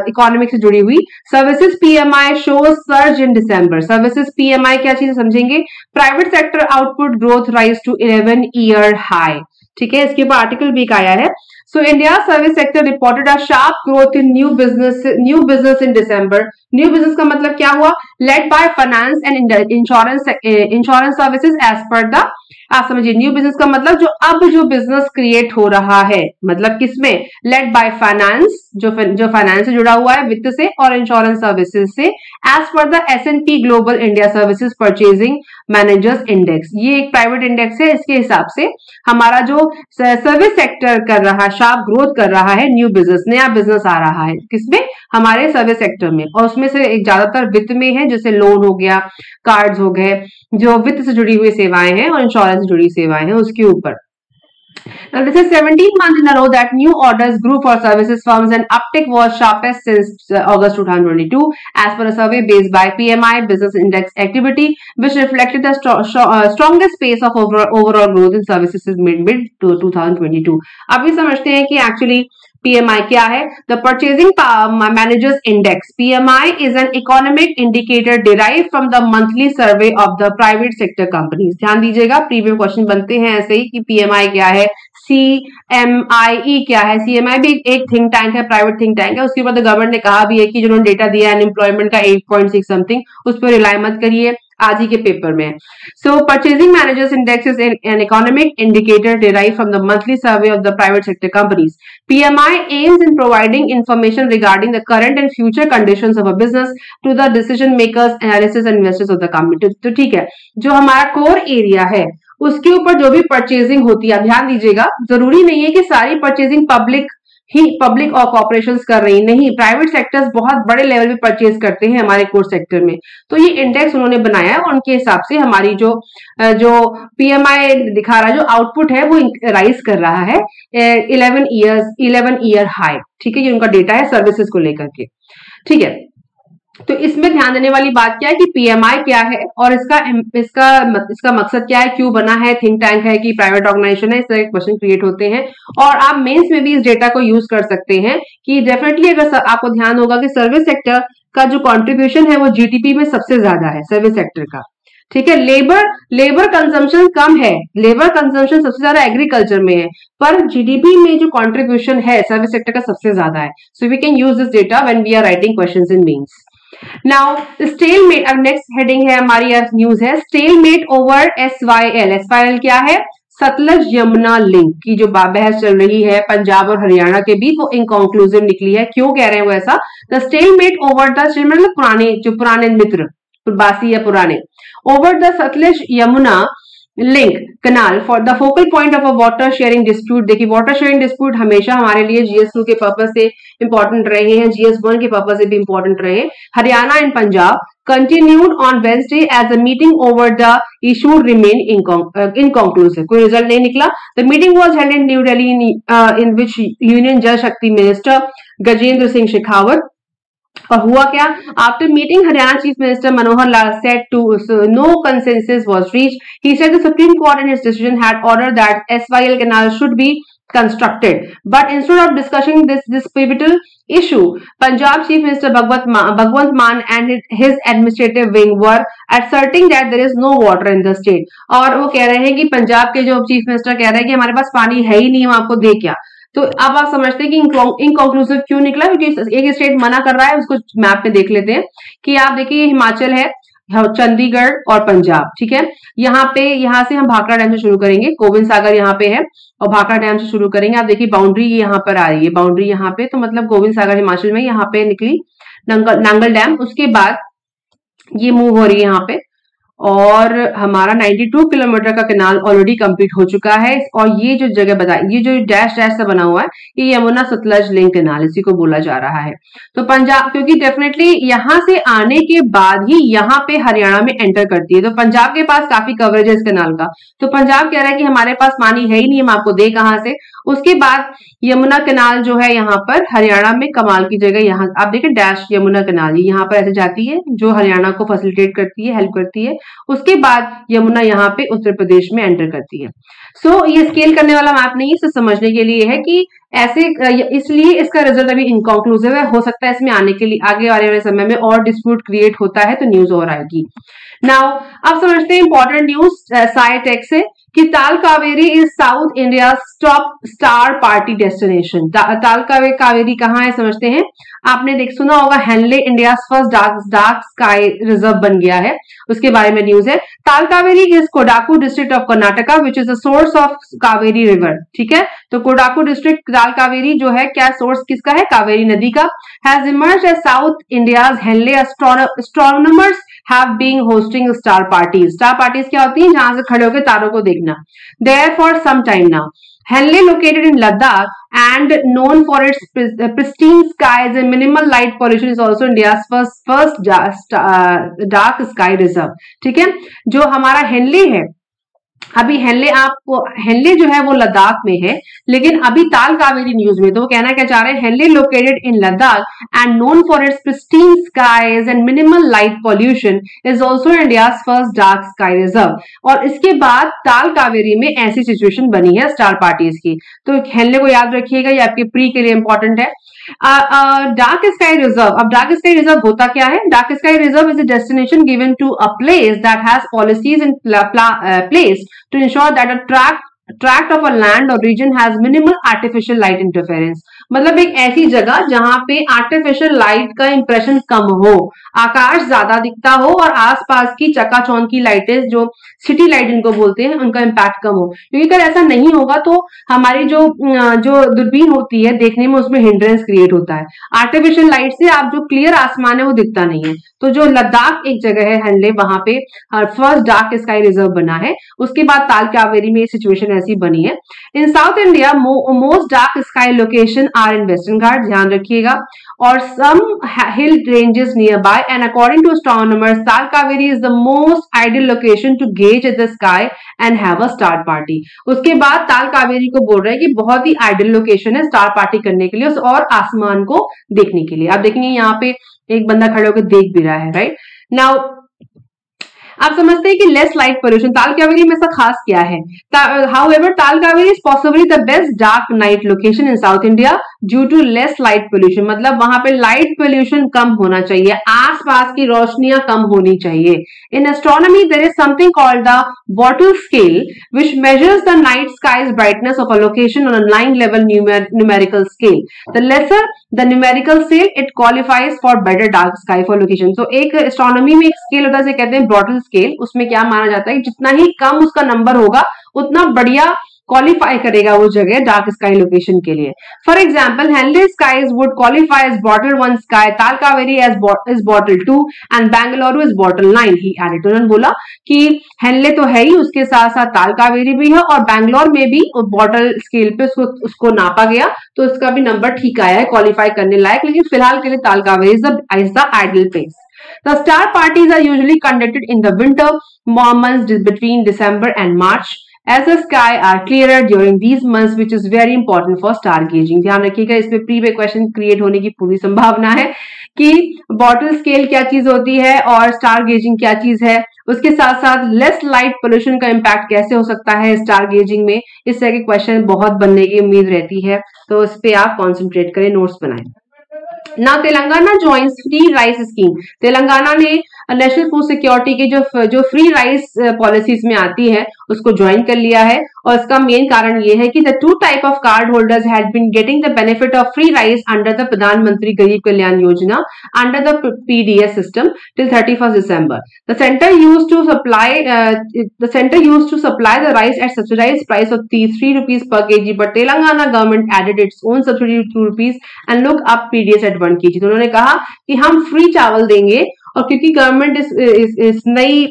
इकोनॉमिक से जुड़ी हुई। Services PMI shows surge in December. Services PMI क्या चीज समझेंगे? Private sector output growth rise to 11 year high. ठीक है, इसके ऊपर आर्टिकल भी एक आया है। So India service sector reported a sharp growth in new business in December. New business का मतलब क्या हुआ? Led by finance and insurance services as per the, आप समझिए न्यू बिजनेस का मतलब जो बिजनेस क्रिएट हो रहा है, मतलब किसमें? लेड बाय फाइनेंस, जो फाइनेंस से जुड़ा हुआ है, वित्त से, और इंश्योरेंस सर्विसेज से, as per the S&P global India services purchasing managers index. ये एक प्राइवेट इंडेक्स है, इसके हिसाब से हमारा जो सर्विस सेक्टर कर रहा है, शार्प ग्रोथ कर रहा है, न्यू बिजनेस, नया बिजनेस आ रहा है किसमें? हमारे सर्विस सेक्टर में, और उसमें से एक ज्यादातर वित्त में है, जैसे लोन हो गया, कार्ड्स हो गए, जो वित्त से जुड़ी हुई सेवाएं हैं और इंश्योरेंस से जुड़ी सेवाएं हैं उसके ऊपर। Now this is 17th month in a row that new orders grew for services firms and uptick was sharpest since August 2022 as per a survey based by PMI Business Index Activity, which reflected the strongest pace of overall growth in services mid 2022. अभी समझते हैं कि actually PMI क्या है? The Purchasing Managers Index (PMI) is an economic indicator derived from the monthly survey of the private sector companies. ध्यान दीजिएगा, प्रीवियस क्वेश्चन बनते हैं ऐसे ही कि PMI क्या है, CMIE क्या है। CMI भी एक थिंक टैंक है, प्राइवेट थिंक टैंक है। उसके बाद गवर्नमेंट ने कहा भी है कि जिन्होंने डेटा दिया अनएम्प्लॉयमेंट का 8.6 समथिंग, उस पर रिलाई मत करिए, आज ही के पेपर में। So purchasing managers index is an economic indicator derived from the monthly survey of the private sector companies. PMI aims in providing information regarding the current and future conditions of a business to the decision makers, analysts and investors of the company. तो ठीक है, जो हमारा कोर एरिया है उसके ऊपर जो भी परचेजिंग होती है, ध्यान दीजिएगा, जरूरी नहीं है कि सारी परचेजिंग पब्लिक और कॉर्पोरेशंस कर रही, नहीं, प्राइवेट सेक्टर्स बहुत बड़े लेवल पे परचेज करते हैं हमारे कोर सेक्टर में। तो ये इंडेक्स उन्होंने बनाया है और उनके हिसाब से हमारी जो पीएमआई दिखा रहा है, जो आउटपुट है वो राइज कर रहा है 11 ईयर हाई। ठीक है, ये उनका डेटा है सर्विसेज को लेकर के। ठीक है, तो इसमें ध्यान देने वाली बात क्या है कि पीएमआई क्या है और इसका मकसद क्या है, क्यों बना है, थिंक टैंक है कि प्राइवेट ऑर्गेनाइजेशन है, इस तरह के क्वेश्चन क्रिएट होते हैं। और आप मेंस में भी इस डेटा को यूज कर सकते हैं कि डेफिनेटली अगर आपको ध्यान होगा कि सर्विस सेक्टर का जो कंट्रीब्यूशन है वो जीडीपी में सबसे ज्यादा है सर्विस सेक्टर का। ठीक है, लेबर कंजम्पशन कम है, लेबर कंजम्पशन सबसे ज्यादा एग्रीकल्चर में है, पर जीडीपी में जो कंट्रीब्यूशन है सर्विस सेक्टर का सबसे ज्यादा है। So we can use this data when we are writing questions in mains. Now stalemate, अब नेक्स्ट हेडिंग है हमारी न्यूज है स्टेलमेट ओवर SYL। SYL क्या है? सतलज यमुना लिंक की जो बहस चल रही है पंजाब और हरियाणा के बीच, वो इनकंक्लूसिव निकली है। क्यों कह रहे हैं वो ऐसा? द स्टेलमेट ओवर द, मतलब पुराने मित्र, बासी या पुराने, over the Sutlej Yamuna link canal for the focal point of a water sharing dispute. देखिए, वाटर शेयरिंग डिस्प्यूट हमेशा हमारे लिए GS2 के पर्पज से इंपॉर्टेंट रहे हैं, GS1 के पर्पज से भी इंपॉर्टेंट रहे। Haryana and Punjab continued on Wednesday as the meeting over the issue remained inconclusive. कोई रिजल्ट नहीं निकला। The meeting was held in New Delhi in which Union Jal Shakti Minister Gajendra Singh Shekhawat, और हुआ क्या? After meeting, Haryana Chief Minister Manohar Lal said no consensus was reached. He said the Supreme Court in its decision had ordered that SYL canal should be constructed, but instead of discussing this pivotal issue, Punjab Chief Minister Bhagwant Mann and his administrative wing were asserting that there is no water in the state. और वो कह रहे हैं कि पंजाब के जो चीफ मिनिस्टर कह रहे हैं कि हमारे पास पानी है ही नहीं, हम आपको दे क्या। तो अब आप समझते हैं कि इनकंक्लूसिव क्यों निकला, क्योंकि एक स्टेट मना कर रहा है। उसको मैप में देख लेते हैं कि आप देखिए हिमाचल है, चंडीगढ़ और पंजाब। ठीक है, यहाँ से हम भाखड़ा डैम से शुरू करेंगे, गोविंद सागर यहाँ पे है और भाखड़ा डैम से शुरू करेंगे। आप देखिए बाउंड्री यहाँ पर आ रही है, बाउंड्री यहाँ पे, तो मतलब गोविंद सागर हिमाचल में यहाँ पे निकली नांगल डैम। उसके बाद ये मूव हो रही है यहाँ पे और हमारा 92 किलोमीटर का कैनाल ऑलरेडी कंप्लीट हो चुका है। और ये जो जगह बताई, ये जो डैश डैश से बना हुआ है, ये यमुना सतलज लिंक कैनाल इसी को बोला जा रहा है। तो पंजाब, क्योंकि डेफिनेटली यहां से आने के बाद ही यहाँ पे हरियाणा में एंटर करती है, तो पंजाब के पास काफी कवरेज है इस कैनाल का। तो पंजाब कह रहा है कि हमारे पास पानी है ही नहीं, हम आपको दे कहां से। उसके बाद यमुना कैनाल जो है यहाँ पर हरियाणा में कमाल की जगह, यहाँ आप देखें डैश यमुना कैनाल, ये यहाँ पर ऐसे जाती है जो हरियाणा को फैसिलिटेट करती है, हेल्प करती है। उसके बाद यमुना यहाँ पे उत्तर प्रदेश में एंटर करती है। सो ये स्केल करने वाला मैप नहीं है, इसे समझने के लिए है कि ऐसे, इसलिए इसका रिजल्ट अभी इनकंक्लूसिव है। हो सकता है इसमें आने के लिए आगे आने वाले समय में और डिस्प्यूट क्रिएट होता है तो न्यूज और आएगी। नाउ अब समझते हैं इंपॉर्टेंट न्यूज साइटेक से कि ताल Kaveri is south India top star party destination. ताल कावेरी कहाँ है समझते हैं। आपने देख सुना होगा Hanle India first dark sky reserve बन गया है, उसके बारे में न्यूज है। Tal Kaveri is Kodagu district of Karnataka which is the source of Kaveri river. ठीक है, तो कोडाकू डिस्ट्रिक्ट ताल कावेरी जो है, क्या सोर्स किसका है, कावेरी नदी का। Has emerged as south India's Hanle astronomers have been hosting star parties. Star parties क्या होती हैं, जहां से खड़े होकर तारों को देखना। There for some time now. Henley, located in Ladakh and known for its pristine skies and minimal light pollution, is also India's first dark sky reserve. ठीक है, जो हमारा हेनले है, अभी हेनले जो है वो लद्दाख में है, लेकिन अभी ताल कावेरी न्यूज में तो वो कहना क्या चाह रहे हैं, Hanle located in Ladakh and known for its pristine skies and minimal light pollution is also India's first dark sky reserve. और इसके बाद ताल कावेरी में ऐसी सिचुएशन बनी है स्टार पार्टीज की। तो हेनले को याद रखिएगा, ये आपके प्री के लिए इंपॉर्टेंट है। डार्क स्काई रिजर्व, अब डार्क स्काई रिजर्व होता क्या है। Dark sky reserve is a destination given to a place that has policies in place to ensure that a tract of a land or region has minimal artificial light interference। मतलब एक ऐसी जगह जहां पे आर्टिफिशियल लाइट का इंप्रेशन कम हो, आकाश ज्यादा दिखता हो और आसपास की चकाचौंध की लाइटें, जो सिटी लाइट इनको बोलते हैं, उनका इम्पैक्ट कम हो। क्योंकि अगर ऐसा नहीं होगा तो हमारी जो दूरबीन होती है देखने में, उसमें हिंड्रेंस क्रिएट होता है। आर्टिफिशियल लाइट से आप जो क्लियर आसमान है वो दिखता नहीं है। तो जो लद्दाख एक जगह है हेनले, वहां पे फर्स्ट डार्क स्काई रिजर्व बना है। उसके बाद ताल कावेरी में सिचुएशन ऐसी बनी है। In south India most dark sky location are in western Ghat, ध्यान रखिएगा, और some hill ranges nearby, and according to astronomers Tal Kaveri is the most ideal location to gaze at the sky and have a star party. उसके बाद ताल कावेरी को बोल रहे हैं कि बहुत ही आइडियल लोकेशन है स्टार पार्टी करने के लिए और आसमान को देखने के लिए। आप देखेंगे यहाँ पे एक बंदा खड़े होकर देख भी रहा है, राइट। नाउ आप समझते हैं कि लेस लाइट पोल्यूशन, ताल कावेरी में ऐसा खास क्या है। However Tal Kaveri is possibly the best dark night location in south India due to less light pollution. मतलब वहां पे लाइट पोल्यूशन कम होना चाहिए, आसपास की रोशनियां कम होनी चाहिए। In astronomy there is something called the Bortle scale which measures the night skies brightness of a location on a 9 level numerical scale. The lesser the numerical scale it qualifies for better dark sky for location. तो एक एस्ट्रोनॉमी में एक स्केल होता है जिसे कहते हैं बॉटल स्केल। उसमें क्या माना जाता है कि जितना ही कम उसका नंबर होगा उतना बढ़िया क्वालिफाई करेगा वो जगह डार्क स्काई लोकेशन के लिए। For example Hanle skies would qualify as Bortle 1 sky, Tal Kaveri is Bortle 2 and Bengaluru is Bortle 9। He added, उन्होंने बोला कि हेनले तो है ही, उसके साथ साथ ताल कावेरी भी है और बैंगलोर में भी बॉटल स्केल पे उसको नापा गया तो उसका भी नंबर ठीक आया है क्वालिफाई करने लायक। लेकिन फिलहाल के लिए ताल Kaveri is the ideal place. The star parties are usually conducted in the winter months between December and March, as the sky are clearer during these months, which is very important for stargazing। ध्यान रखिएगा, इसमें प्री में क्वेश्चन क्रिएट होने की पूरी संभावना है कि बॉटल स्केल क्या चीज होती है और स्टार गेजिंग क्या चीज है। उसके साथ साथ लेस लाइट पोल्यूशन का इम्पैक्ट कैसे हो सकता है स्टार गेजिंग में, इस तरह के क्वेश्चन बहुत बनने की उम्मीद रहती है। तो इस पे आप कॉन्सेंट्रेट करें, नोट्स बनाएं। ना Telangana joins free rice scheme. Telangana ने नेशनल फूड सिक्योरिटी की जो फ्री राइस पॉलिसीज में आती है उसको ज्वाइन कर लिया है। और इसका मेन कारण ये है कि the 2 type of card holders had been getting the benefit of free rice under the Pradhan Mantri Garib Kalyan Yojana under the PDS system till 31 December। The center used to supply the rice at subsidized price of 3 rupees per kg, but Telangana government added its own subsidy of 2 rupees and look up PDS at 1 kg। तो उन्होंने कहा कि हम फ्री चावल देंगे और क्योंकि गवर्नमेंट इस नई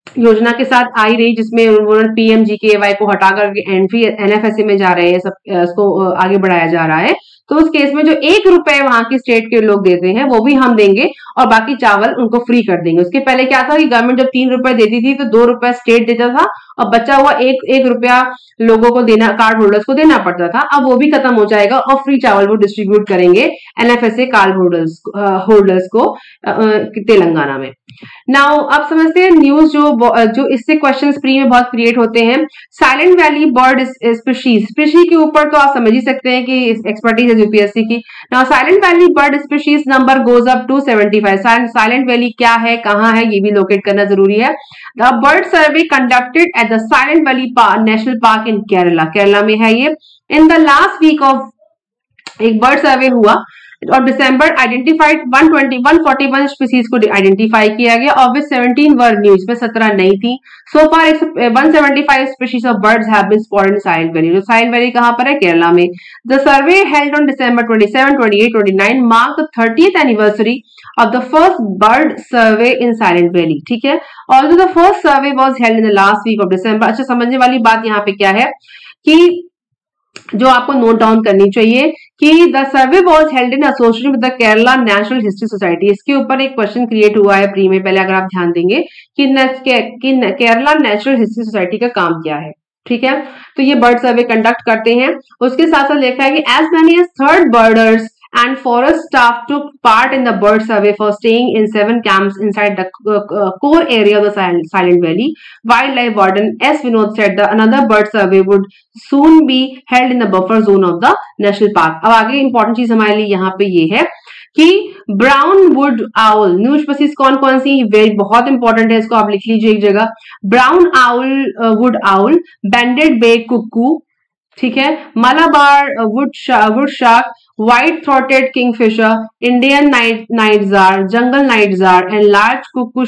योजना के साथ आई रही, जिसमें उन्होंने पीएमजीकेवाई को हटा करके एनएफएसए में जा रहे हैं, सब इसको आगे बढ़ाया जा रहा है। तो उस केस में जो 1 रुपए वहां की स्टेट के लोग देते हैं वो भी हम देंगे और बाकी चावल उनको फ्री कर देंगे। उसके पहले क्या था कि गवर्नमेंट जब 3 रुपए देती थी तो 2 रुपए स्टेट देता था और बचा हुआ एक रुपया लोगों को देना, कार्ड होल्डर्स को देना पड़ता था। अब वो भी खत्म हो जाएगा और फ्री चावल वो डिस्ट्रीब्यूट करेंगे एनएफएसए कार्ड होल्डर्स को तेलंगाना में। नाउ अब समझते हैं न्यूज जो इससे क्वेश्चंस प्री में बहुत क्रिएट होते हैं। साइलेंट वैली बर्ड स्पीशीज के ऊपर तो आप समझ ही सकते हैं कि एक्सपर्टीज है यूपीएससी की। Now silent valley bird species number goes up to 75। Silent valley क्या है, कहां है, ये भी लोकेट करना जरूरी है। The bird survey conducted at the silent valley national park in Kerala में है ये। In the last week of एक बर्ड सर्वे हुआ और दिसंबर आइडेंटिफाइड 141 स्पीसीज को आइडेंटिफाई किया गया और विद 17 वर न्यू, इसमें 17 नई थी। So far 175 species of birds have been spotted in silent valley. जो साइलेंट वैली कहां पर है, केरला में। The survey held on December 27, 28, 29 mark the 30th anniversary of the first bird survey in silent valley. ठीक है, although the first survey was held in the last week of December. अच्छा, समझने वाली बात यहाँ पे क्या है कि जो आपको नोट डाउन करनी चाहिए कि the survey was held in association with the Kerala natural history society. इसके ऊपर एक क्वेश्चन क्रिएट हुआ है प्री में, पहले अगर आप ध्यान देंगे कि केरला नेचुरल हिस्ट्री सोसाइटी का काम क्या है। ठीक है, तो ये बर्ड सर्वे कंडक्ट करते हैं। उसके साथ साथ लिखा है कि as many as 30 birders and forest staff took part in the bird survey for staying in 7 camps inside the core area of the Silent Valley. Wildlife warden S. Vinod said that another bird survey would soon be held in the buffer zone of the national park. अब आगे इंपॉर्टेंट चीज हमारे लिए यहाँ पे ये है कि brown would owl, new species कौन कौन सी, वेरी बहुत इंपॉर्टेंट है, इसको आप लिख लीजिए एक जगह। ब्राउन आउल, वुड आउल, बैंडेड बे कुक्कू, ठीक है, Malabar would shark, white throated kingfisher, Indian night jar, jungle night jar, and large cuckoo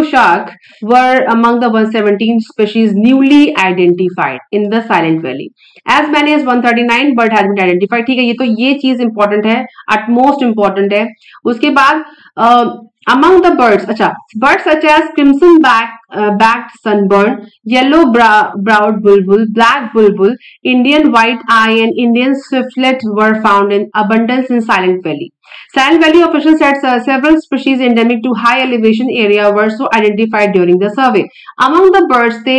shark were among the 117 species newly identified in the Silent Valley. As many as 139 bird has been identified. ठीक है, ये तो ये चीज इंपॉर्टेंट है, utmost important है। उसके बाद among the birds, अच्छा, birds such as crimson backed sunbird, yellow browed bulbul, black bulbul, Indian white eye, and Indian swiftlet were found in abundance in Silent Valley. Silent Valley officials said several species endemic to high elevation area were so identified during the survey. Among the birds they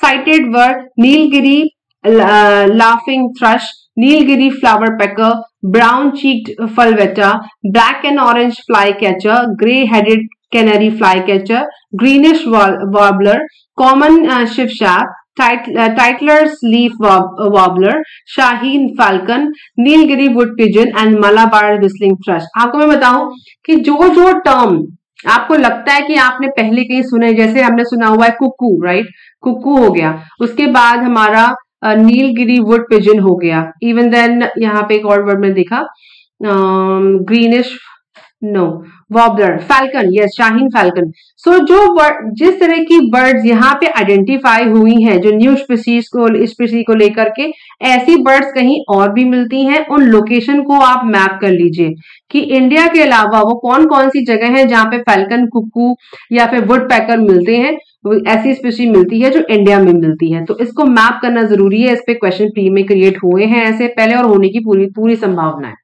cited were Nilgiri laughing thrush, Nilgiri flower pecker, brown-cheeked fulvetta, black and orange flycatcher, gray-headed canary flycatcher, greenish warbler, common shivshak, Titler's leaf warbler, Shaheen falcon, Nilgiri wood pigeon and Malabar whistling thrush. आपको मैं बताऊं कि जो टर्म आपको लगता है कि आपने पहले कहीं सुने, जैसे हमने सुना हुआ है कुकू, राइट, कुकू हो गया, उसके बाद हमारा नीलगिरी वुड पिजन हो गया, इवन देन यहाँ पे एक और वर्ड में देखा greenish warbler, falcon, yes, shaheen falcon. So जिस तरह की बर्ड्स यहाँ पे आइडेंटिफाई हुई हैं, जो न्यू स्पीसीज को लेकर के, ऐसी बर्ड्स कहीं और भी मिलती हैं। उन लोकेशन को आप मैप कर लीजिए कि इंडिया के अलावा वो कौन कौन सी जगह है जहाँ पे फैल्कन, कुकू या फिर वुड पैकर मिलते हैं, ऐसी स्पीशीज मिलती है जो इंडिया में मिलती है। तो इसको मैप करना जरूरी है। इस पे क्वेश्चन प्री में क्रिएट हुए हैं ऐसे पहले और होने की पूरी संभावना है।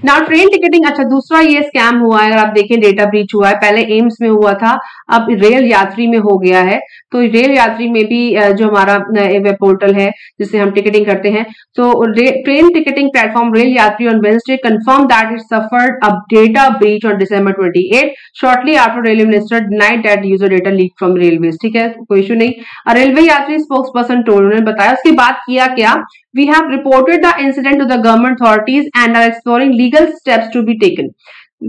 नाउ ट्रेन टिकटिंग, अच्छा, दूसरा ये स्कैम हुआ है, अगर आप देखें डेटा ब्रीच हुआ है, पहले एम्स में हुआ था, अब रेल यात्री में हो गया है। तो रेल यात्री में भी जो हमारा वेब पोर्टल है जिससे हम टिकटिंग करते हैं, तो ट्रेन टिकटिंग प्लेटफॉर्म रेल यात्री on Wednesday confirm that it suffered a data breach on December 28 shortly after railway minister denied that user data leak from railways. ठीक है, कोई इशू नहीं। रेलवे यात्री स्पोक्स पर्सन टोल्ड, उन्होंने बताया। उसके बाद किया क्या, we have reported the incident to the government authorities and are exploring legal steps to be taken.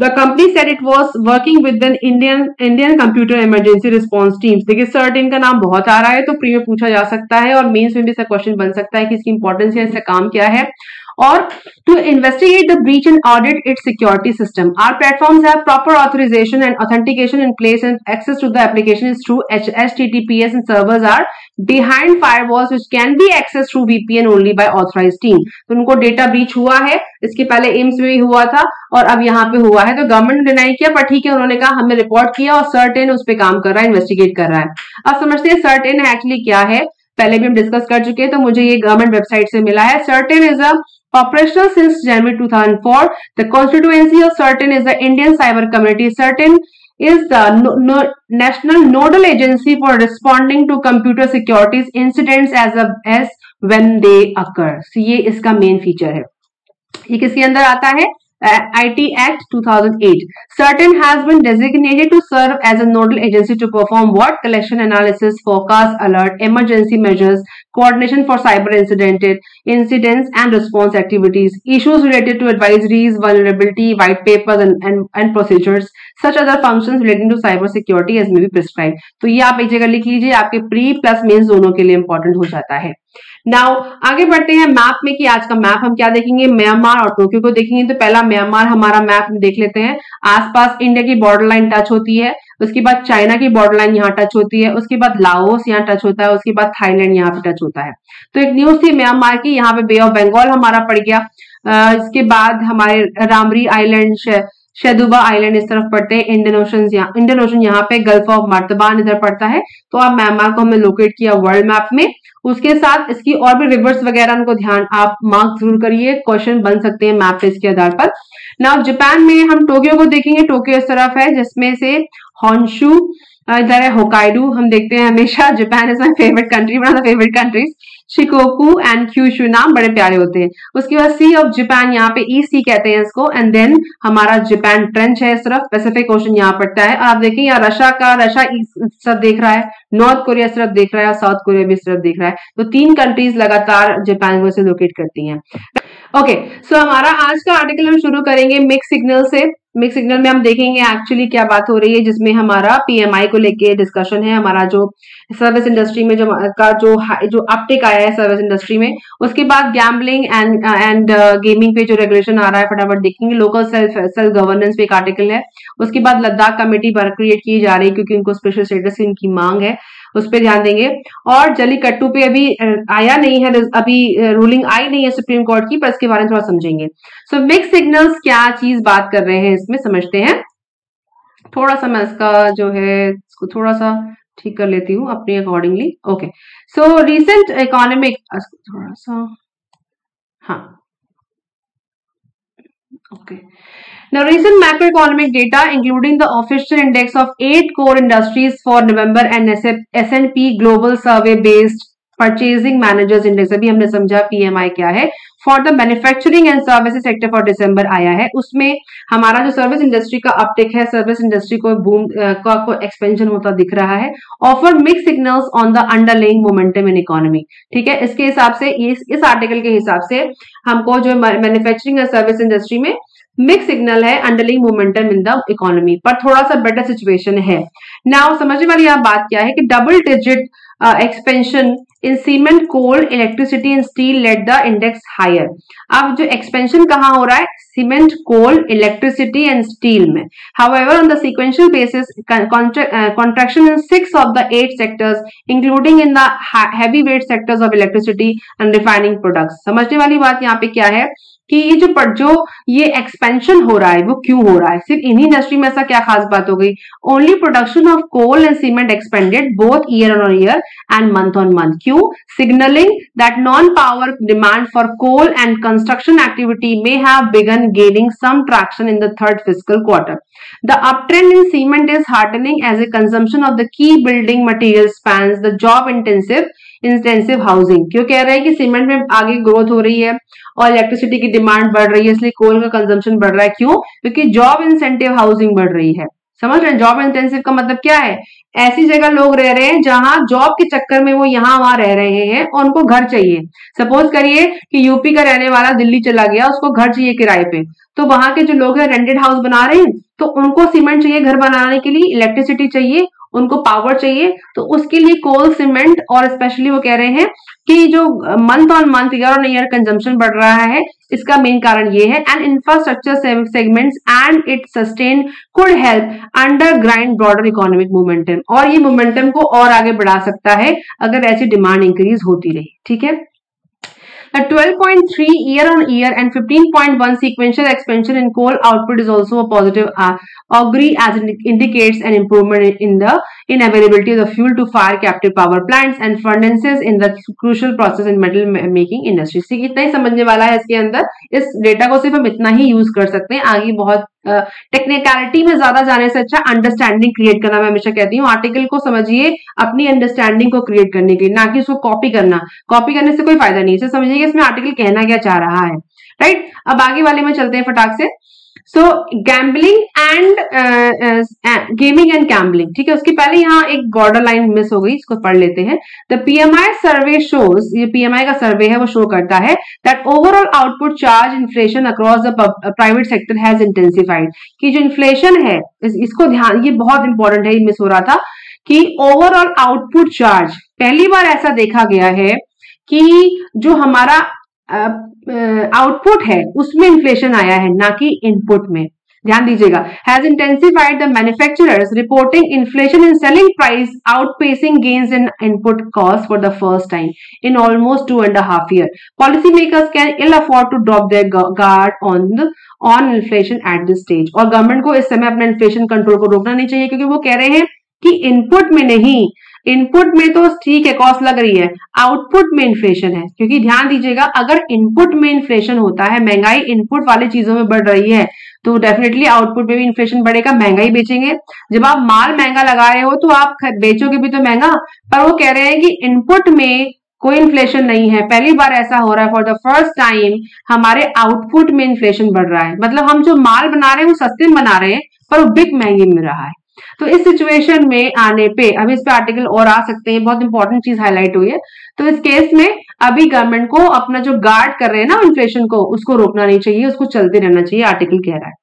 The company said it was working with the Indian Computer Emergency Response Teams. देखिए CERT इनका नाम बहुत आ रहा है, तो प्री में पूछा जा सकता है और मेंस में भी इसका क्वेश्चन बन सकता है कि इसकी इंपॉर्टेंस है, इसका काम क्या है। or to investigate the breach and audit its security system. Our platforms have proper authorization and authentication in place, and access to the application is through HTTPS, and servers are behind firewalls which can be accessed through VPN only by authorized team. तो उनको डेटा ब्रीच हुआ है, इसके पहले एम्स में भी हुआ था और अब यहाँ पे हुआ है, तो गवर्नमेंट ने डिनाई किया, पर ठीक है, उन्होंने कहा हमने रिपोर्ट किया और सर्टेन उस पर काम कर रहा है, इन्वेस्टिगेट कर रहा है। अब समझते हैं सर्टेन एक्चुअली क्या है। पहले भी हम डिस्कस कर चुके हैं, तो मुझे ये गवर्नमेंट वेबसाइट से मिला है। Certain is a operational since January 2004. The constituency of CERT-IN is the Indian Cyber Community. CERT-IN is the national nodal agency for responding to computer security incidents as when they occur. So ये इसका मेन फीचर है। ये किसके अंदर आता है? IT Act 2008. CERT-IN has been designated to serve as a nodal agency to perform what? Collection, analysis, forecast, alert, emergency measures, coordination for cyber incidents and response activities, issues related to advisories, vulnerability, white papers and procedures, such other functions relating to cyber security as may be prescribed. तो ये आप एक जगह लिख लीजिए, आपके प्री प्लस मेंस दोनों के लिए इंपॉर्टेंट हो जाता है। नाउ आगे बढ़ते हैं मैप में कि आज का मैप हम क्या देखेंगे, म्यांमार और टोक्यो को देखेंगे। तो पहला म्यांमार हमारा मैप देख लेते हैं। आसपास इंडिया की बॉर्डर लाइन टच होती है, उसके बाद चाइना की बॉर्डर लाइन यहाँ टच होती है, उसके बाद लाओस यहाँ टच होता है, उसके बाद थाईलैंड यहाँ पे टच होता है। तो एक न्यूज थी म्यांमार की, यहाँ पे बे ऑफ बंगाल हमारा पड़ गया। इसके बाद हमारे रामरी आइलैंड, शेदुबा आइलैंड इस तरफ पड़ते हैं, इंडियन ओशन यहाँ पे, गल्फ ऑफ मर्तबान इधर पड़ता है। तो अब म्यांमार को हमने लोकेट किया वर्ल्ड मैप में। उसके साथ इसकी और भी रिवर्स वगैरह उनको ध्यान आप मार्क जरूर करिए, क्वेश्चन बन सकते हैं मैप पे इसके आधार पर। नाउ जापान में हम टोक्यो को देखेंगे। टोक्यो इस तरफ है, जिसमें से हॉन्शू इधर है, होकाइडो हम देखते हैं हमेशा। Japan is my favourite country, one of the favourite countries. Shikoku and Kyushu नाम बड़े प्यारे होते हैं। उसके बाद सी ऑफ जापान, यहाँ पे ईस्ट सी कहते हैं इसको। एंड देन हमारा जापान ट्रेंच है इस तरफ, पैसिफिक ओशन यहाँ पड़ता है। और आप देखें यहाँ रशिया इस तरफ देख रहा है, नॉर्थ कोरिया इस तरफ देख रहा है और साउथ कोरिया भी इस तरफ देख रहा है। तो 3 कंट्रीज लगातार जापान को से लोकेट करती हैं। ओके, सो हमारा आज का आर्टिकल हम शुरू करेंगे मिक्स सिग्नल से। मिक्स सिग्नल में हम देखेंगे एक्चुअली क्या बात हो रही है, जिसमें हमारा पीएमआई को लेके डिस्कशन है। हमारा जो सर्विस इंडस्ट्री में जो अपटेक आया है सर्विस इंडस्ट्री में, उसके बाद गैम्बलिंग एंड गेमिंग पे जो रेगुलेशन आ रहा है फटाफट देखेंगे। लोकल सेल्फ गवर्नेंस पे एक आर्टिकल है। उसके बाद लद्दाख कमेटी क्रिएट की जा रही है क्योंकि उनको स्पेशल स्टेटस की उनकी मांग है, उस पर ध्यान देंगे। और जलीकट्टू पे अभी आया नहीं है, अभी रूलिंग आई नहीं है सुप्रीम कोर्ट की, पर इसके बारे में थोड़ा समझेंगे। सो मिक्स सिग्नल्स क्या चीज बात कर रहे हैं इसमें समझते हैं। थोड़ा सा मैं इसका जो है इसको थोड़ा सा ठीक कर लेती हूँ अपने accordingly. Okay, so recent economic थोड़ा सा, हाँ, okay. Now, recent macroeconomic data, including the official index of 8 core industries for November and S&P Global Survey-based Purchasing Managers Index, अभी हमने समझा PMI क्या है, for the manufacturing and services sector for December आया है। उसमें हमारा जो सर्विस इंडस्ट्री का अपटेक है, सर्विस इंडस्ट्री को बूम को एक्सपेंशन होता दिख रहा है। Offer mix signals on the underlying momentum in economy. ठीक है, इसके हिसाब से इस आर्टिकल के हिसाब से हमको जो मैन्युफैक्चरिंग और सर्विस इंडस्ट्री में मिक्स सिग्नल है underlying momentum in the economy, पर थोड़ा सा बेटर सिचुएशन है। नाउ समझने वाली यहाँ बात क्या है कि double digit expansion in cement, coal, electricity and steel let the index higher. अब जो एक्सपेंशन कहाँ हो रहा है, cement, coal, electricity and steel में। However on the sequential basis contraction in 6 of the 8 sectors including in the heavyweight sectors of electricity and refining products। समझने वाली बात यहाँ पे क्या है कि ये एक्सपेंशन हो रहा है वो क्यों हो रहा है, सिर्फ इन्हीं इंडस्ट्री में ऐसा क्या खास बात हो गई। Only production of coal and cement expanded both year on year and month on month. क्यों? Signalling that non power demand for coal and construction activity may have begun gaining some traction in the third fiscal quarter. The uptrend in cement is heartening as a consumption of the key building materials spans the job intensive housing। क्यों कह रहे हैं कि सीमेंट में आगे ग्रोथ हो रही है और इलेक्ट्रिसिटी की डिमांड बढ़ रही है, इसलिए कोल का कंजम्पशन बढ़ रहा है। क्यों? क्योंकि जॉब इंसेंटिव हाउसिंग बढ़ रही है। समझ रहे हैं? जॉब इंटेंसिव का मतलब क्या है? ऐसी जगह लोग रह रहे हैं जहां जॉब के चक्कर में वो यहाँ वहां रह रहे हैं और उनको घर चाहिए। सपोज करिए कि यूपी का रहने वाला दिल्ली चला गया, उसको घर चाहिए किराए पे, तो वहां के जो लोग हैं रेंटेड हाउस बना रहे हैं, तो उनको सीमेंट चाहिए घर बनाने के लिए, इलेक्ट्रिसिटी चाहिए, उनको पावर चाहिए, तो उसके लिए कोल, सीमेंट और स्पेशली वो कह रहे हैं कि जो month on month, year on year consumption बढ़ रहा है, इसका मेन कारण ये है। And infrastructure segments and it sustain could help undergird broader economic momentum, और ये मोमेंटम को और आगे बढ़ा सकता है अगर ऐसी डिमांड इंक्रीज होती रही। ठीक है, 12.3 year-on-year and 15.1 sequential expansion in coal output is also a positive augury, as it indicates an improvement in availability of the fuel to fire captive power plants and furnaces in the crucial process in metal making industry। इतना ही समझने वाला है इसके अंदर। इस डेटा को सिर्फ हम इतना ही यूज कर सकते हैं, आगे बहुत टेक्निकलिटी में ज्यादा जाने से अच्छा अंडरस्टैंडिंग क्रिएट करना। मैं हमेशा कहती हूँ आर्टिकल को समझिए अपनी अंडरस्टैंडिंग को क्रिएट करने के लिए, ना कि उसको कॉपी करना। कॉपी करने से कोई फायदा नहीं है, समझिए इसमें आर्टिकल कहना क्या चाह रहा है। राइट, अब आगे वाले में चलते हैं फटाक से। So gambling and gaming and gambling, ठीक है, उसके पहले यहाँ एक बॉर्डर लाइन मिस हो गई, इसको पढ़ लेते हैं। द पीएमआई सर्वे शोज, ये पीएमआई का सर्वे है, वो शो करता है that overall output charge inflation across the private sector has intensified, कि जो इन्फ्लेशन है इसको ध्यान, ये बहुत इंपॉर्टेंट है, ये मिस हो रहा था, कि ओवरऑल आउटपुट चार्ज पहली बार ऐसा देखा गया है कि जो हमारा आउटपुट है उसमें इन्फ्लेशन आया है, ना कि इनपुट में। ध्यान दीजिएगा, has intensified the manufacturers reporting inflation in selling price outpacing gains in input cost for the first time in almost 2.5 years। Policy makers can ill afford to drop their guard on inflation at this stage. और गवर्नमेंट को इस समय अपना इन्फ्लेशन कंट्रोल को रोकना नहीं चाहिए, क्योंकि वो कह रहे हैं कि इनपुट में नहीं, इनपुट में तो ठीक है कॉस्ट लग रही है, आउटपुट में इन्फ्लेशन है। क्योंकि ध्यान दीजिएगा, अगर इनपुट में इन्फ्लेशन होता है, महंगाई इनपुट वाली चीजों में बढ़ रही है, तो डेफिनेटली आउटपुट में भी इन्फ्लेशन बढ़ेगा, महंगाई बेचेंगे। जब आप माल महंगा लगा रहे हो तो आप बेचोगे भी तो महंगा। पर वो कह रहे हैं कि इनपुट में कोई इन्फ्लेशन नहीं है, पहली बार ऐसा हो रहा है, फॉर द फर्स्ट टाइम हमारे आउटपुट में इन्फ्लेशन बढ़ रहा है। मतलब हम जो माल बना रहे हैं वो सस्ते में बना रहे हैं, पर वो बिक महंगे मिल रहा है। तो इस सिचुएशन में आने पे, अभी इस पे आर्टिकल और आ सकते हैं, बहुत इंपॉर्टेंट चीज हाईलाइट हुई है। तो इस केस में अभी गवर्नमेंट को अपना जो गार्ड कर रहे हैं ना इन्फ्लेशन को, उसको रोकना नहीं चाहिए, उसको चलते रहना चाहिए, आर्टिकल कह रहा है।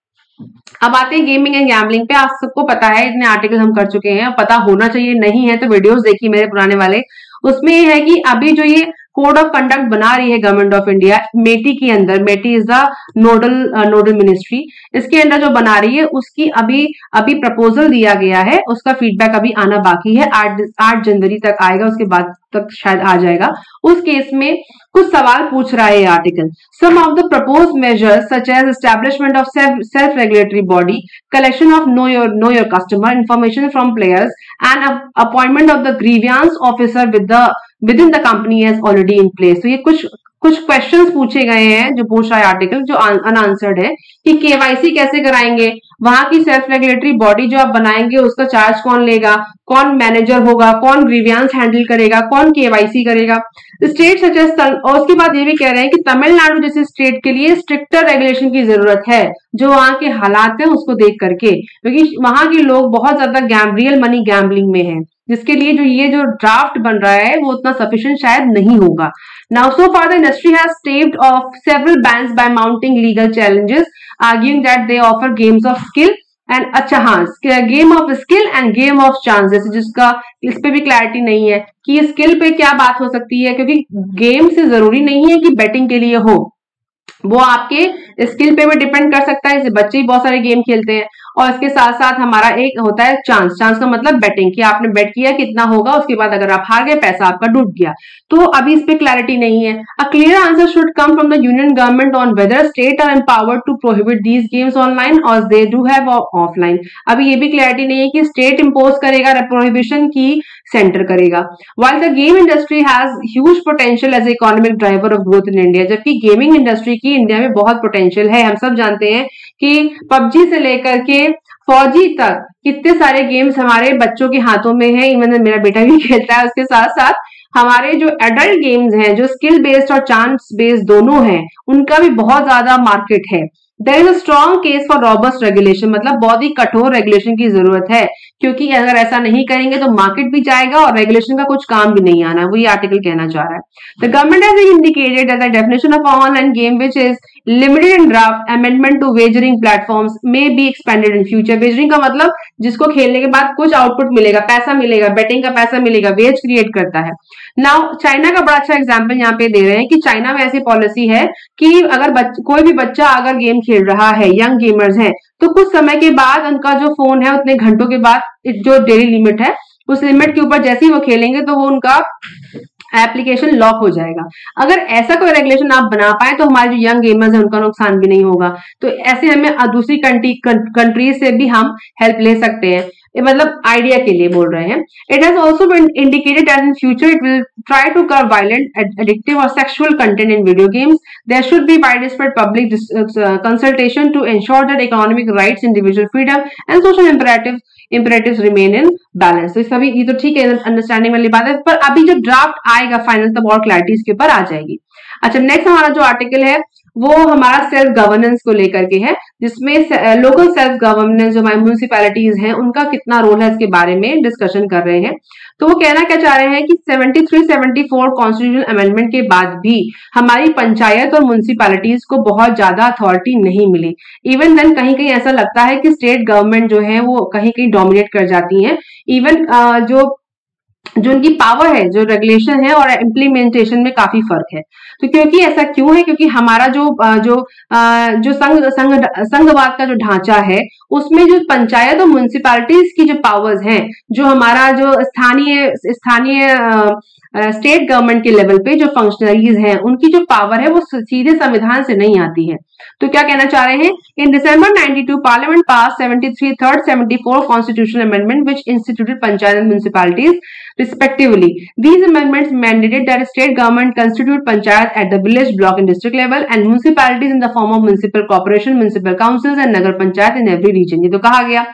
अब आते हैं गेमिंग एंड गैम्बलिंग पे। आप सबको पता है, इतने आर्टिकल हम कर चुके हैं, पता होना चाहिए, नहीं है तो वीडियोस देखिए मेरे पुराने वाले। उसमें ये है कि अभी जो ये कोड ऑफ कंडक्ट बना रही है गवर्नमेंट ऑफ इंडिया मेटी के अंदर, मेटी इज द नोडल मिनिस्ट्री, इसके अंदर जो बना रही है उसकी अभी प्रपोजल दिया गया है, उसका फीडबैक अभी आना बाकी है, 8 जनवरी तक आएगा, उसके बाद तक शायद आ जाएगा। उस केस में कुछ सवाल पूछ रहा है article. Some of the proposed measures such as establishment of self regulatory body, collection of know your customer information from players and appointment of the grievance officer within the company is already in place। तो ये कुछ क्वेश्चंस पूछे गए हैं, जो पूछ रहा है आर्टिकल, जो अनआंसर्ड है, कि केवाईसी कैसे कराएंगे, वहां की सेल्फ रेगुलेटरी बॉडी जो आप बनाएंगे उसका चार्ज कौन लेगा, कौन मैनेजर होगा, कौन ग्रीवियंस हैंडल करेगा, कौन केवाईसी करेगा। स्टेट सच एज, और उसके बाद ये भी कह रहे हैं कि तमिलनाडु जैसे स्टेट के लिए स्ट्रिक्टर रेगुलेशन की जरूरत है, जो वहां के हालात है उसको देख करके, क्योंकि वहां के लोग बहुत ज्यादा रियल मनी गैम्बलिंग में है, जिसके लिए जो ड्राफ्ट बन रहा है वो उतना सफिशिएंट शायद नहीं होगा। Now so far the industry has staved off several bans by mounting legal challenges, arguing that they offer games of skill and अच्छा हाँ, game of skill end game of chances, जिसका इस पे भी क्लैरिटी नहीं है कि स्किल पे क्या बात हो सकती है, क्योंकि गेम से जरूरी नहीं है कि बैटिंग के लिए हो, वो आपके स्किल पे भी डिपेंड कर सकता है। बच्चे ही बहुत सारे गेम खेलते हैं, और इसके साथ साथ हमारा एक होता है चांस का मतलब बैटिंग, कि आपने बेट किया कितना होगा, उसके बाद अगर आप हार गए पैसा आपका डूब गया। तो अभी इस पे क्लैरिटी नहीं है। A clear answer should come from the union government on whether states are empowered to prohibit these games online और दे डू हैव ऑफलाइन। अभी ये भी क्लैरिटी नहीं है कि स्टेट इंपोज करेगा प्रोहिबिशन की सेंटर करेगा। While the game industry has huge potential as economic driver of growth in India, जबकि गेमिंग इंडस्ट्री की इंडिया में बहुत पोटेंशियल है। हम सब जानते हैं कि पबजी से लेकर के फौजी तक कितने सारे गेम्स हमारे बच्चों के हाथों में है, इवन मेरा बेटा भी खेलता है। उसके साथ साथ हमारे जो एडल्ट गेम्स हैं, जो स्किल बेस्ड और चांस बेस्ड दोनों हैं, उनका भी बहुत ज्यादा मार्केट है। There is a strong case for robust regulation, मतलब बहुत ही कठोर रेगुलेशन की जरूरत है, क्योंकि अगर ऐसा नहीं करेंगे तो मार्केट भी जाएगा और रेगुलेशन का कुछ काम भी नहीं आना, वो ये आर्टिकल कहना चाह रहा है। The government has indicated that the definition of online game which is limited in draft amendment to wagering platforms may be expanded in future. Wagering का मतलब जिसको खेलने के बाद कुछ आउटपुट मिलेगा, पैसा मिलेगा, बेटिंग का पैसा मिलेगा, वेज क्रिएट करता है। नाउ चाइना का बड़ा अच्छा एग्जांपल यहाँ पे दे रहे हैं कि चाइना में ऐसी पॉलिसी है कि अगर कोई भी बच्चा अगर गेम खेल रहा है, यंग गेमर्स हैं, तो कुछ समय के बाद उनका जो फोन है उतने घंटों के बाद जो डेली लिमिट है उस लिमिट के ऊपर जैसे ही वो खेलेंगे तो वो उनका एप्लीकेशन लॉक हो जाएगा। अगर ऐसा कोई रेगुलेशन आप बना पाए तो हमारे जो यंग गेमर्स हैं उनका नुकसान भी नहीं होगा। तो ऐसे हमें दूसरी कंट्रीज से भी हम हेल्प ले सकते हैं, मतलब आइडिया के लिए बोल रहे हैं। It has also been indicated that in future it will try to curb violent, addictive or sexual content in video games. There should be widespread public consultation to ensure that economic rights, individual freedom and social imperatives remain in balance. तो सभी ये तो ठीक है, अंडरस्टैंडिंग वाली बात है, पर अभी जब ड्राफ्ट आएगा फाइनल तब और क्लैरिटी इसके ऊपर आ जाएगी। अच्छा, नेक्स्ट हमारा जो आर्टिकल है वो हमारा सेल्फ गवर्नेंस को लेकर के है, जिसमें लोकल सेल्फ गवर्नेंस जो हमारी म्यूनिसिपैलिटीज हैं उनका कितना रोल है इसके बारे में डिस्कशन कर रहे हैं। तो वो कहना क्या चाह रहे हैं कि 73-74 कॉन्स्टिट्यूशनल अमेंडमेंट के बाद भी हमारी पंचायत और म्यूनिसिपैलिटीज को बहुत ज्यादा अथॉरिटी नहीं मिली। इवन देन कहीं कहीं ऐसा लगता है कि स्टेट गवर्नमेंट जो है वो कहीं कहीं डोमिनेट कर जाती है। इवन जो उनकी पावर है, जो रेगुलेशन है और इम्प्लीमेंटेशन में काफी फर्क है। तो क्योंकि ऐसा क्यों है, क्योंकि हमारा जो संघवाद का जो ढांचा है उसमें जो पंचायत और म्यूनिसिपैलिटीज की जो पावर्स हैं, जो हमारा जो स्थानीय स्टेट गवर्नमेंट के लेवल पे जो फंक्शनरीज हैं उनकी जो पावर है वो सीधे संविधान से नहीं आती है। तो क्या कहना चाह रहे हैं, इन दिसंबर 92 parliament pass 73 third 74 constitutional amendment which instituted panchayat and municipalities respectively. These amendments mandated that state government constitute panchayat at the village, block and district level and municipalities in the form of municipal corporation, municipal councils and nagar panchayat in every region. ये तो कहा गया।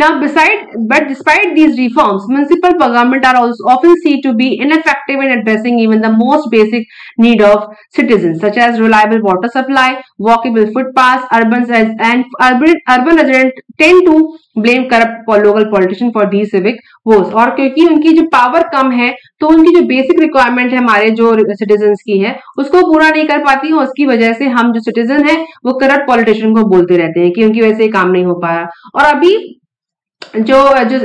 Now despite these reforms, municipal government are also often seen to be ineffective in addressing even the most basic need of citizens such as reliable water supply, walkable footpaths. Urban residents tend to blame corrupt local politicians for these civic woes, और क्योंकि उनकी जो पावर कम है तो उनकी जो बेसिक रिक्वायरमेंट है हमारे जो सिटीजन्स की है उसको पूरा नहीं कर पाती है। उसकी वजह से हम जो सिटीजन है वो करप्ट पॉलिटिशियन को बोलते रहते हैं कि उनकी वजह से काम नहीं हो पाया। और अभी जो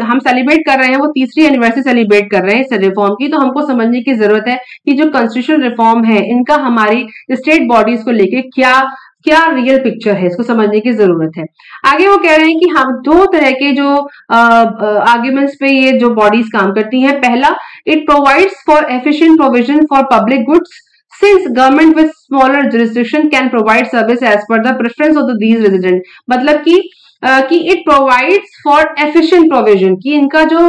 हम सेलिब्रेट कर रहे हैं वो तीसरी एनिवर्सरी सेलिब्रेट कर रहे हैं इस रिफॉर्म की, तो हमको समझने की जरूरत है कि जो कॉन्स्टिट्यूशनल रिफॉर्म है इनका हमारी स्टेट बॉडीज को लेके क्या रियल पिक्चर है, इसको समझने की जरूरत है। आगे वो कह रहे हैं कि हम दो तरह के जो आर्ग्यूमेंट्स पे ये जो बॉडीज काम करती हैं। पहला, it provides for efficient provision for public goods since government with smaller jurisdiction can provide service as per the preference of these resident, मतलब कि it provides for efficient provision, कि इनका जो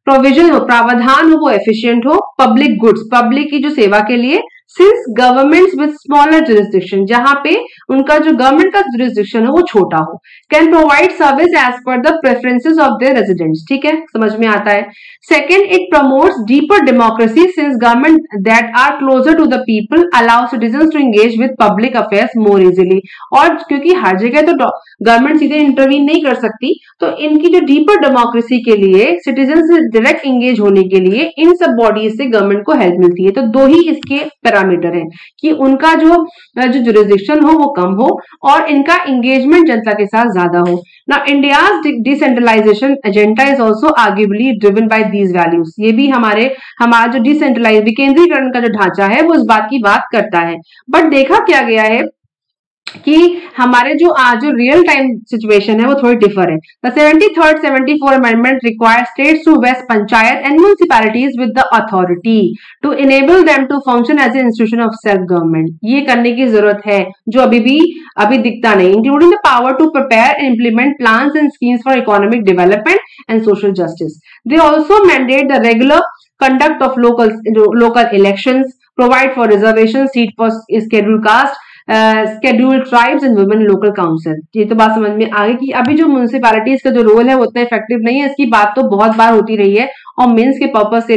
प्रोविजन हो, प्रावधान हो वो एफिशिएंट हो पब्लिक गुड्स, पब्लिक की जो सेवा के लिए। Since governments with smaller jurisdiction, जहां पे उनका जो गवर्नमेंट का जुरिस्डिक्शन है वो छोटा हो, can provide service as per the preferences of their residents. ठीक है, समझ में आता है। Second, it promotes deeper democracy since government that are closer to the people allow citizens to engage with public affairs more easily. और क्योंकि हर जगह तो गवर्नमेंट सीधे इंटरवीन नहीं कर सकती, तो इनकी जो डीपर डेमोक्रेसी के लिए, सिटीजन से डायरेक्ट एंगेज होने के लिए इन सब बॉडीज से गवर्नमेंट को हेल्प मिलती है। तो दो ही इसके पैरामीटर है कि उनका जो जुरिस्डिक्शन हो वो कम हो और इनका एंगेजमेंट जनता के साथ ज्यादा हो। Now India's decentralization agenda is also arguably driven by these values. ये भी हमारा जो विकेंद्रीकरण का जो ढांचा है वो इस बात की बात करता है। बट देखा क्या गया है कि हमारे जो रियल टाइम सिचुएशन है वो थोड़ी डिफर है। The 73rd 74 amendment requires states to vest panchayat and municipalities with the authority to enable them to function as an institution of self government. ये करने की जरूरत है जो अभी दिखता नहीं, including the power to prepare and implement plans and schemes for economic development and social justice. They also mandate the regular conduct of local elections, provide for reservation seat for scheduled caste, scheduled tribes and women local council. ये तो बात समझ में आ गई कि अभी जो म्यूनिसिपैलिटीज का जो रोल है वो उतना इफेक्टिव नहीं है। इसकी बात तो बहुत बार होती रही है और मेंस के पर्पस के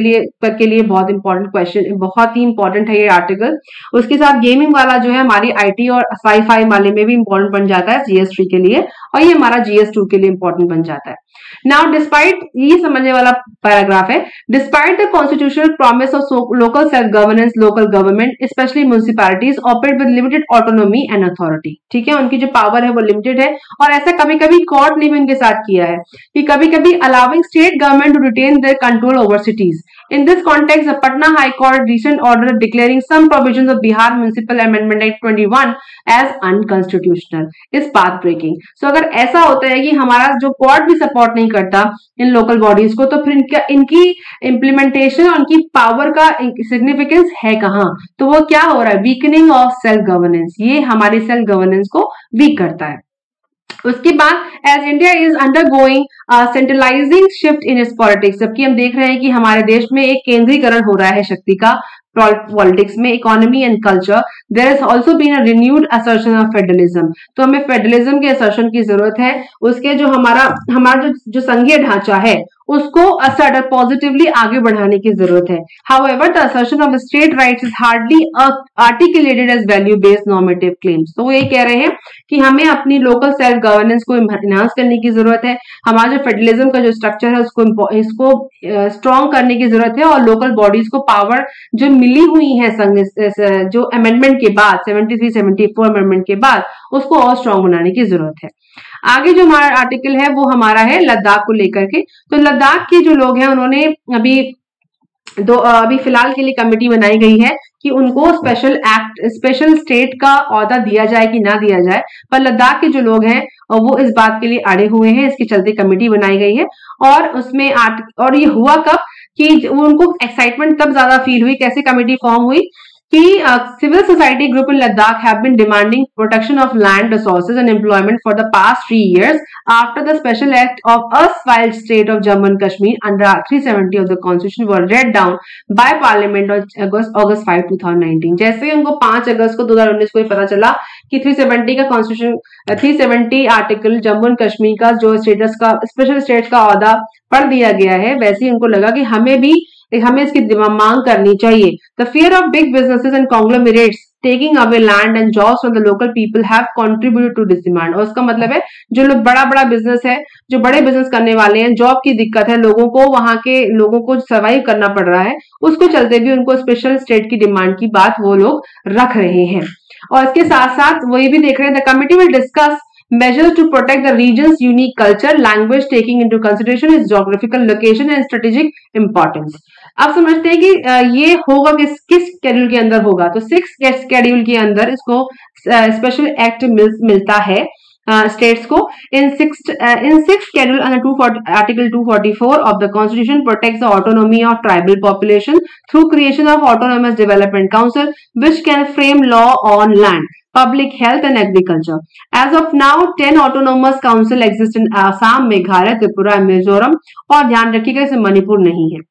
लिए बहुत इंपॉर्टेंट क्वेश्चन, बहुत ही इंपॉर्टेंट है ये आर्टिकल। उसके साथ गेमिंग वाला जो है हमारी आईटी और साई-फाई वाले में भी इंपॉर्टेंट बन जाता है GS3 के लिए, और ये हमारा GS2 के लिए इंपॉर्टेंट बन जाता है। नाउ डिस्पाइट, ये समझने वाला पैराग्राफ है, despite the constitutional promise of local self governance, local government specially municipalities operate with limited autonomy and authority. ठीक है, उनकी जो पावर है वो लिमिटेड है, और ऐसा कभी कभी कोर्ट ने भी उनके साथ किया है कि कभी कभी allowing state government to retain their control over cities. In this context, the Patna High Court recent order declaring some provisions of Bihar Municipal Amendment Act 21 as unconstitutional is path breaking. So अगर ऐसा होता है कि हमारा जो कोर्ट भी सपोर्ट नहीं करता इन लोकल बॉडीज को, तो फिर इनकी इम्प्लीमेंटेशन और इनकी पावर का सिग्निफिकेंस है कहाँ? तो वो क्या हो रहा है? Weakening of self governance. ये हमारी सेल्फ गवर्नेंस को वीक करता है। उसके बाद as India is undergoing centralising shift in its politics, जबकि हम देख रहे हैं कि हमारे देश में एक केंद्रीकरण हो रहा है शक्ति का पॉलिटिक्स में, economy and culture, there has also been a renewed assertion of federalism. तो हमें फेडरलिज्म के असर्शन की जरूरत है। उसके जो हमारा जो संघीय ढांचा है उसको असर पॉजिटिवली आगे बढ़ाने की जरूरत है। However the assertion of state rights is hardly articulated as value based normative claims. तो वो ये कह रहे हैं कि हमें अपनी लोकल सेल्फ गवर्नेंस को इनहांस करने की जरूरत है, हमारा जो फेडरलिज्म का जो स्ट्रक्चर है इसको स्ट्रॉन्ग करने की जरूरत है, और लोकल बॉडीज को पावर जो मिली हुई है संघ जो अमेंडमेंट के बाद 73-74 अमेंडमेंट के बाद उसको और स्ट्रॉन्ग बनाने की जरूरत है। आगे जो हमारा आर्टिकल है वो हमारा है लद्दाख को लेकर के। तो लद्दाख के जो लोग हैं उन्होंने अभी फिलहाल के लिए कमेटी बनाई गई है कि उनको स्पेशल स्टेट का ओहदा दिया जाए कि ना दिया जाए, पर लद्दाख के जो लोग हैं वो इस बात के लिए अड़े हुए हैं। इसके चलते कमेटी बनाई गई है, और उसमें और ये हुआ कब कि उनको एक्साइटमेंट तब ज्यादा फील हुई, कैसे कमेटी फॉर्म हुई कि civil society group in Ladakh have been demanding protection of land resources and employment for the past 3 years after the special act of erstwhile state of Jammu and Kashmir under 370 of the constitution were read down by parliament on August 5, 2019। जैसे ही उनको 5 अगस्त को 2019 को पता चला कि 370 का constitution 370 article Jammu and Kashmir का जो स्टेटस का स्पेशल स्टेट का ओहदा पढ़ दिया गया है, वैसे ही उनको लगा कि हमें इसकी मांग करनी चाहिए। The fear of big businesses and conglomerates taking away land and jobs from the local people have contributed to this demand। और उसका मतलब है जो लोग बड़ा बिजनेस है, जो बड़े बिजनेस करने वाले हैं, जॉब की दिक्कत है, लोगों को वहां के लोगों को सर्वाइव करना पड़ रहा है, उसको चलते भी उनको स्पेशल स्टेट की डिमांड की बात वो लोग रख रहे हैं। और इसके साथ साथ वो ये भी देख रहे हैं the committee will discuss measures to protect the region's unique culture, language, taking into consideration its geographical location and strategic importance। अब समझते हैं कि ये होगा किस शेड्यूल के अंदर होगा। तो 6 शेड्यूल के अंदर इसको स्पेशल एक्ट मिलता है states को। in sixth schedule under article 244 of the constitution protects the autonomy of tribal population through creation of autonomous development council which can frame law on land, public health and agriculture। As of now 10 autonomous council exist in Assam, Meghalaya, Tripura and Mizoram, और ध्यान रखिएगा इसमें मणिपुर नहीं है।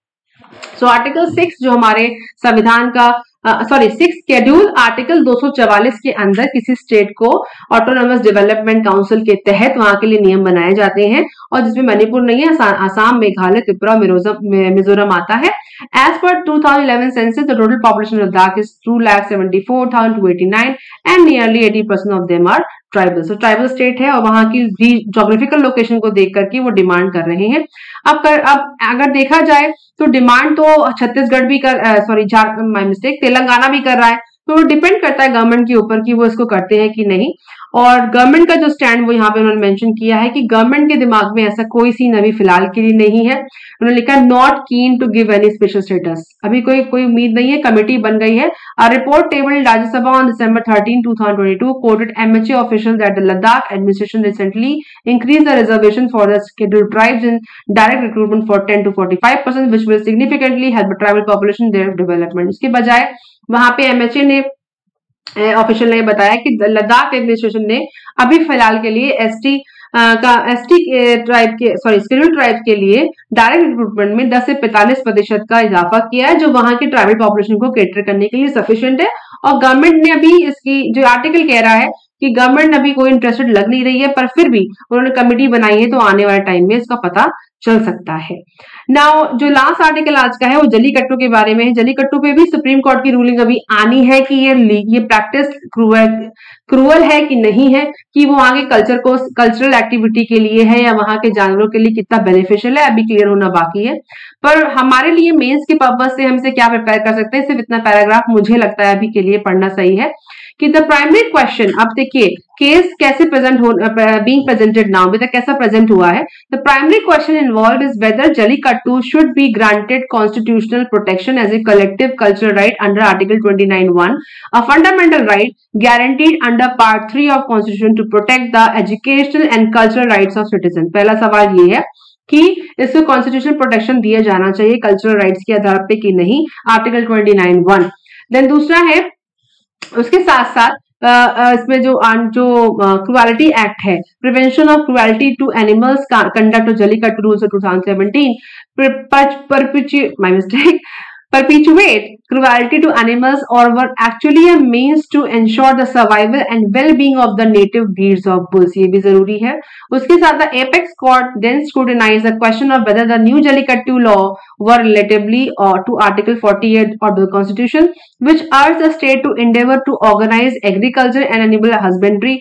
सो आर्टिकल 6 जो हमारे संविधान का 6 शेड्यूल आर्टिकल 244 के अंदर किसी स्टेट को ऑटोनॉमस डेवलपमेंट काउंसिल के तहत वहां के लिए नियम बनाए जाते हैं, और जिसमें मणिपुर नहीं है, आसाम, मेघालय, त्रिपुरा, मिजोरम आता है। As per 2011 census, the total population of Ladakh is 2,74,289 and nearly 80% of them are tribal. So tribal state है और वहां की ज्योग्राफिकल लोकेशन को देख करके वो डिमांड कर रहे हैं। अब अगर देखा जाए तो डिमांड तो छत्तीसगढ़ भी तेलंगाना भी कर रहा है, तो वो डिपेंड करता है गवर्नमेंट के ऊपर कि वो इसको करते हैं कि नहीं। और गवर्नमेंट का जो स्टैंड वो यहाँ पे उन्होंने मेंशन किया है कि गवर्नमेंट के दिमाग में ऐसा कोई सीन अभी फिलहाल के लिए नहीं है। उन्होंने लिखा not keen to give any special status, अभी कोई उम्मीद नहीं है। कमेटी बन गई है। A report tabled in Rajya Sabha on December 13, 2022 quoted MHA officials that the Ladakh administration recently increased the reservation for the scheduled tribes in direct recruitment for 10 to 45%, which will significantly help the tribal population their development। उसके बजाय वहां पे MHA ने ऑफिशियल ने बताया कि लद्दाख एडमिनिस्ट्रेशन ने अभी फिलहाल के लिए एसटी ट्राइब के शेड्यूल्ड ट्राइब के लिए डायरेक्ट रिक्रूटमेंट में 10 से 45% का इजाफा किया है, जो वहां के ट्राइबल पॉपुलेशन को कैटर करने के लिए सफिशिएंट है और गवर्नमेंट ने अभी इसकी जो आर्टिकल कह रहा है कि गवर्नमेंट अभी कोई इंटरेस्टेड लग नहीं रही है, पर फिर भी उन्होंने कमेटी बनाई है, तो आने वाले टाइम में इसका पता चल सकता है। नाउ जो लास्ट आर्टिकल आज का है वो जल्लीकट्टू के बारे में है। जल्लीकट्टू पे भी सुप्रीम कोर्ट की रूलिंग अभी आनी है कि ये प्रैक्टिस क्रूअल है कि नहीं है, कि वो वहां के कल्चरल एक्टिविटी के लिए है या वहां के जानवरों के लिए कितना बेनिफिशियल है, अभी क्लियर होना बाकी है। पर हमारे लिए मेंस के पर्पज से हमसे क्या प्रिपेयर कर सकते हैं, सिर्फ इतना पैराग्राफ मुझे लगता है अभी के लिए पढ़ना सही है कि द प्राइमरी क्वेश्चन, अब देखिए केस कैसे प्रेजेंट हो बीइंग प्रेजेंटेड नाउ, अभी तक कैसा प्रेजेंट हुआ है। The primary question involve is whether Jallikattu should be granted constitutional protection as a collective cultural right under article 29(1), a fundamental right guaranteed under part 3 of constitution to protect the educational and cultural rights of citizen। पहला सवाल ये है कि इसको कॉन्स्टिट्यूशनल प्रोटेक्शन दिया जाना चाहिए कल्चरल राइट्स के आधार पे कि नहीं, आर्टिकल 29(1). देन दूसरा है उसके साथ साथ इसमें जो क्रुएलिटी एक्ट है, prevention of cruelty to animals conduct Jallikattu rules 2017 perpetuate cruelty to animals or were actually a means to ensure the survival and well-being of the native breeds of bulls। ये भी जरूरी है। उसके साथ the apex court then scrutinized the question of whether the new Jallikattu law were relatively to Article 48 of the Constitution, which urged the state to endeavor to organize agriculture and animal husbandry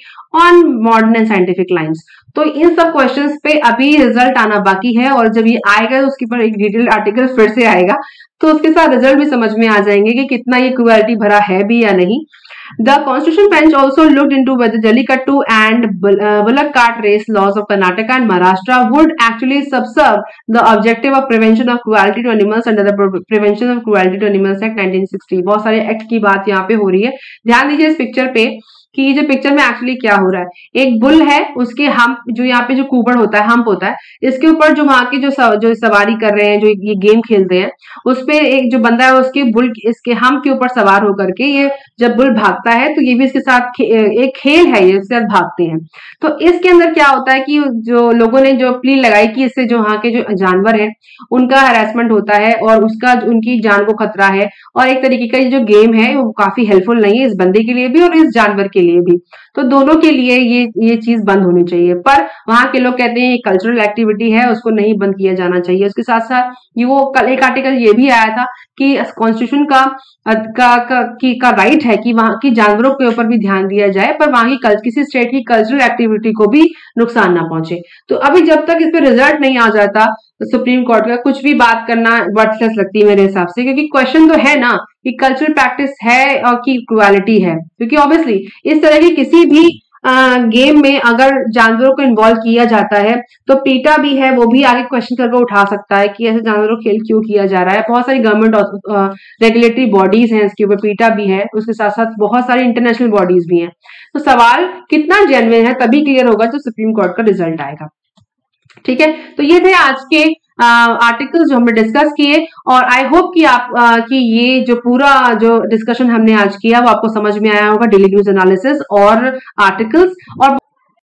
on modern and scientific lines। तो इन सब क्वेश्चंस पे अभी रिजल्ट आना बाकी है, और जब ये आएगा तो उसके ऊपर एक डिटेल आर्टिकल फिर से आएगा, तो उसके साथ रिजल्ट भी समझ में आ जाएंगे कि कितना ये क्रुएलिटी भरा है भी या नहीं। The Constitution Bench also looked into whether Jallikattu and bullock cart race laws of Karnataka and Maharashtra would actually subserve the objective of prevention of cruelty to animals under the Prevention of Cruelty to Animals Act 1960। बहुत सारे एक्ट की बात यहाँ पे हो रही है। ध्यान दीजिए इस पिक्चर पे कि ये जो पिक्चर में एक्चुअली क्या हो रहा है, एक बुल है, उसके हम्प जो यहाँ पे जो कुबड़ होता है, हम्प होता है, इसके ऊपर जो वहां की जो सवारी कर रहे हैं, जो ये गेम खेलते हैं, उस पे एक जो बंदा है उसके बुल इसके हम्प के ऊपर सवार होकर के ये जब बुल भागता है तो ये भी इसके साथ एक खेल है, ये इसके साथ भागते हैं। तो इसके अंदर क्या होता है कि जो लोगों ने जो प्ली लगाई कि इससे जो वहां के जो जानवर है उनका हैरेसमेंट होता है और उसका उनकी जान को खतरा है, और एक तरीके का ये जो गेम है वो काफी हेल्पफुल नहीं है इस बंदे के लिए भी और इस जानवर के लिए भी, तो दोनों के लिए ये चीज बंद होनी चाहिए। पर वहां के लोग कहते हैं ये कल्चरल एक्टिविटी है, उसको नहीं बंद किया जाना चाहिए। उसके साथ साथ ये वो कल एक आर्टिकल ये भी आया था कि कॉन्स्टिट्यूशन का राइट है कि वहां की जानवरों के ऊपर भी ध्यान दिया जाए, पर वहां की किसी स्टेट की कल्चरल एक्टिविटी को भी नुकसान ना पहुंचे। तो अभी जब तक इस पे रिजल्ट नहीं आ जाता सुप्रीम कोर्ट का, कुछ भी बात करना वर्थलेस लगती है मेरे हिसाब से, क्योंकि क्वेश्चन तो है ना कि कल्चरल प्रैक्टिस है और की क्रुएलिटी है, क्योंकि ऑब्वियसली इस तरह की किसी भी गेम में अगर जानवरों को इन्वॉल्व किया जाता है तो पीटा भी है, वो भी आगे क्वेश्चन करके उठा सकता है कि ऐसे जानवरों को खेल क्यों किया जा रहा है। बहुत सारी गवर्नमेंट रेगुलेटरी बॉडीज हैं इसके ऊपर, पीटा भी है, उसके साथ साथ बहुत सारी इंटरनेशनल बॉडीज भी हैं। तो सवाल कितना जेन्युइन है तभी क्लियर होगा जब सुप्रीम कोर्ट का रिजल्ट आएगा। ठीक है, तो ये थे आज के आर्टिकल्स जो हमने डिस्कस किए, और आई होप कि आप कि ये जो पूरा जो डिस्कशन हमने आज किया वो आपको समझ में आया होगा, डेली न्यूज एनालिसिस और आर्टिकल्स। और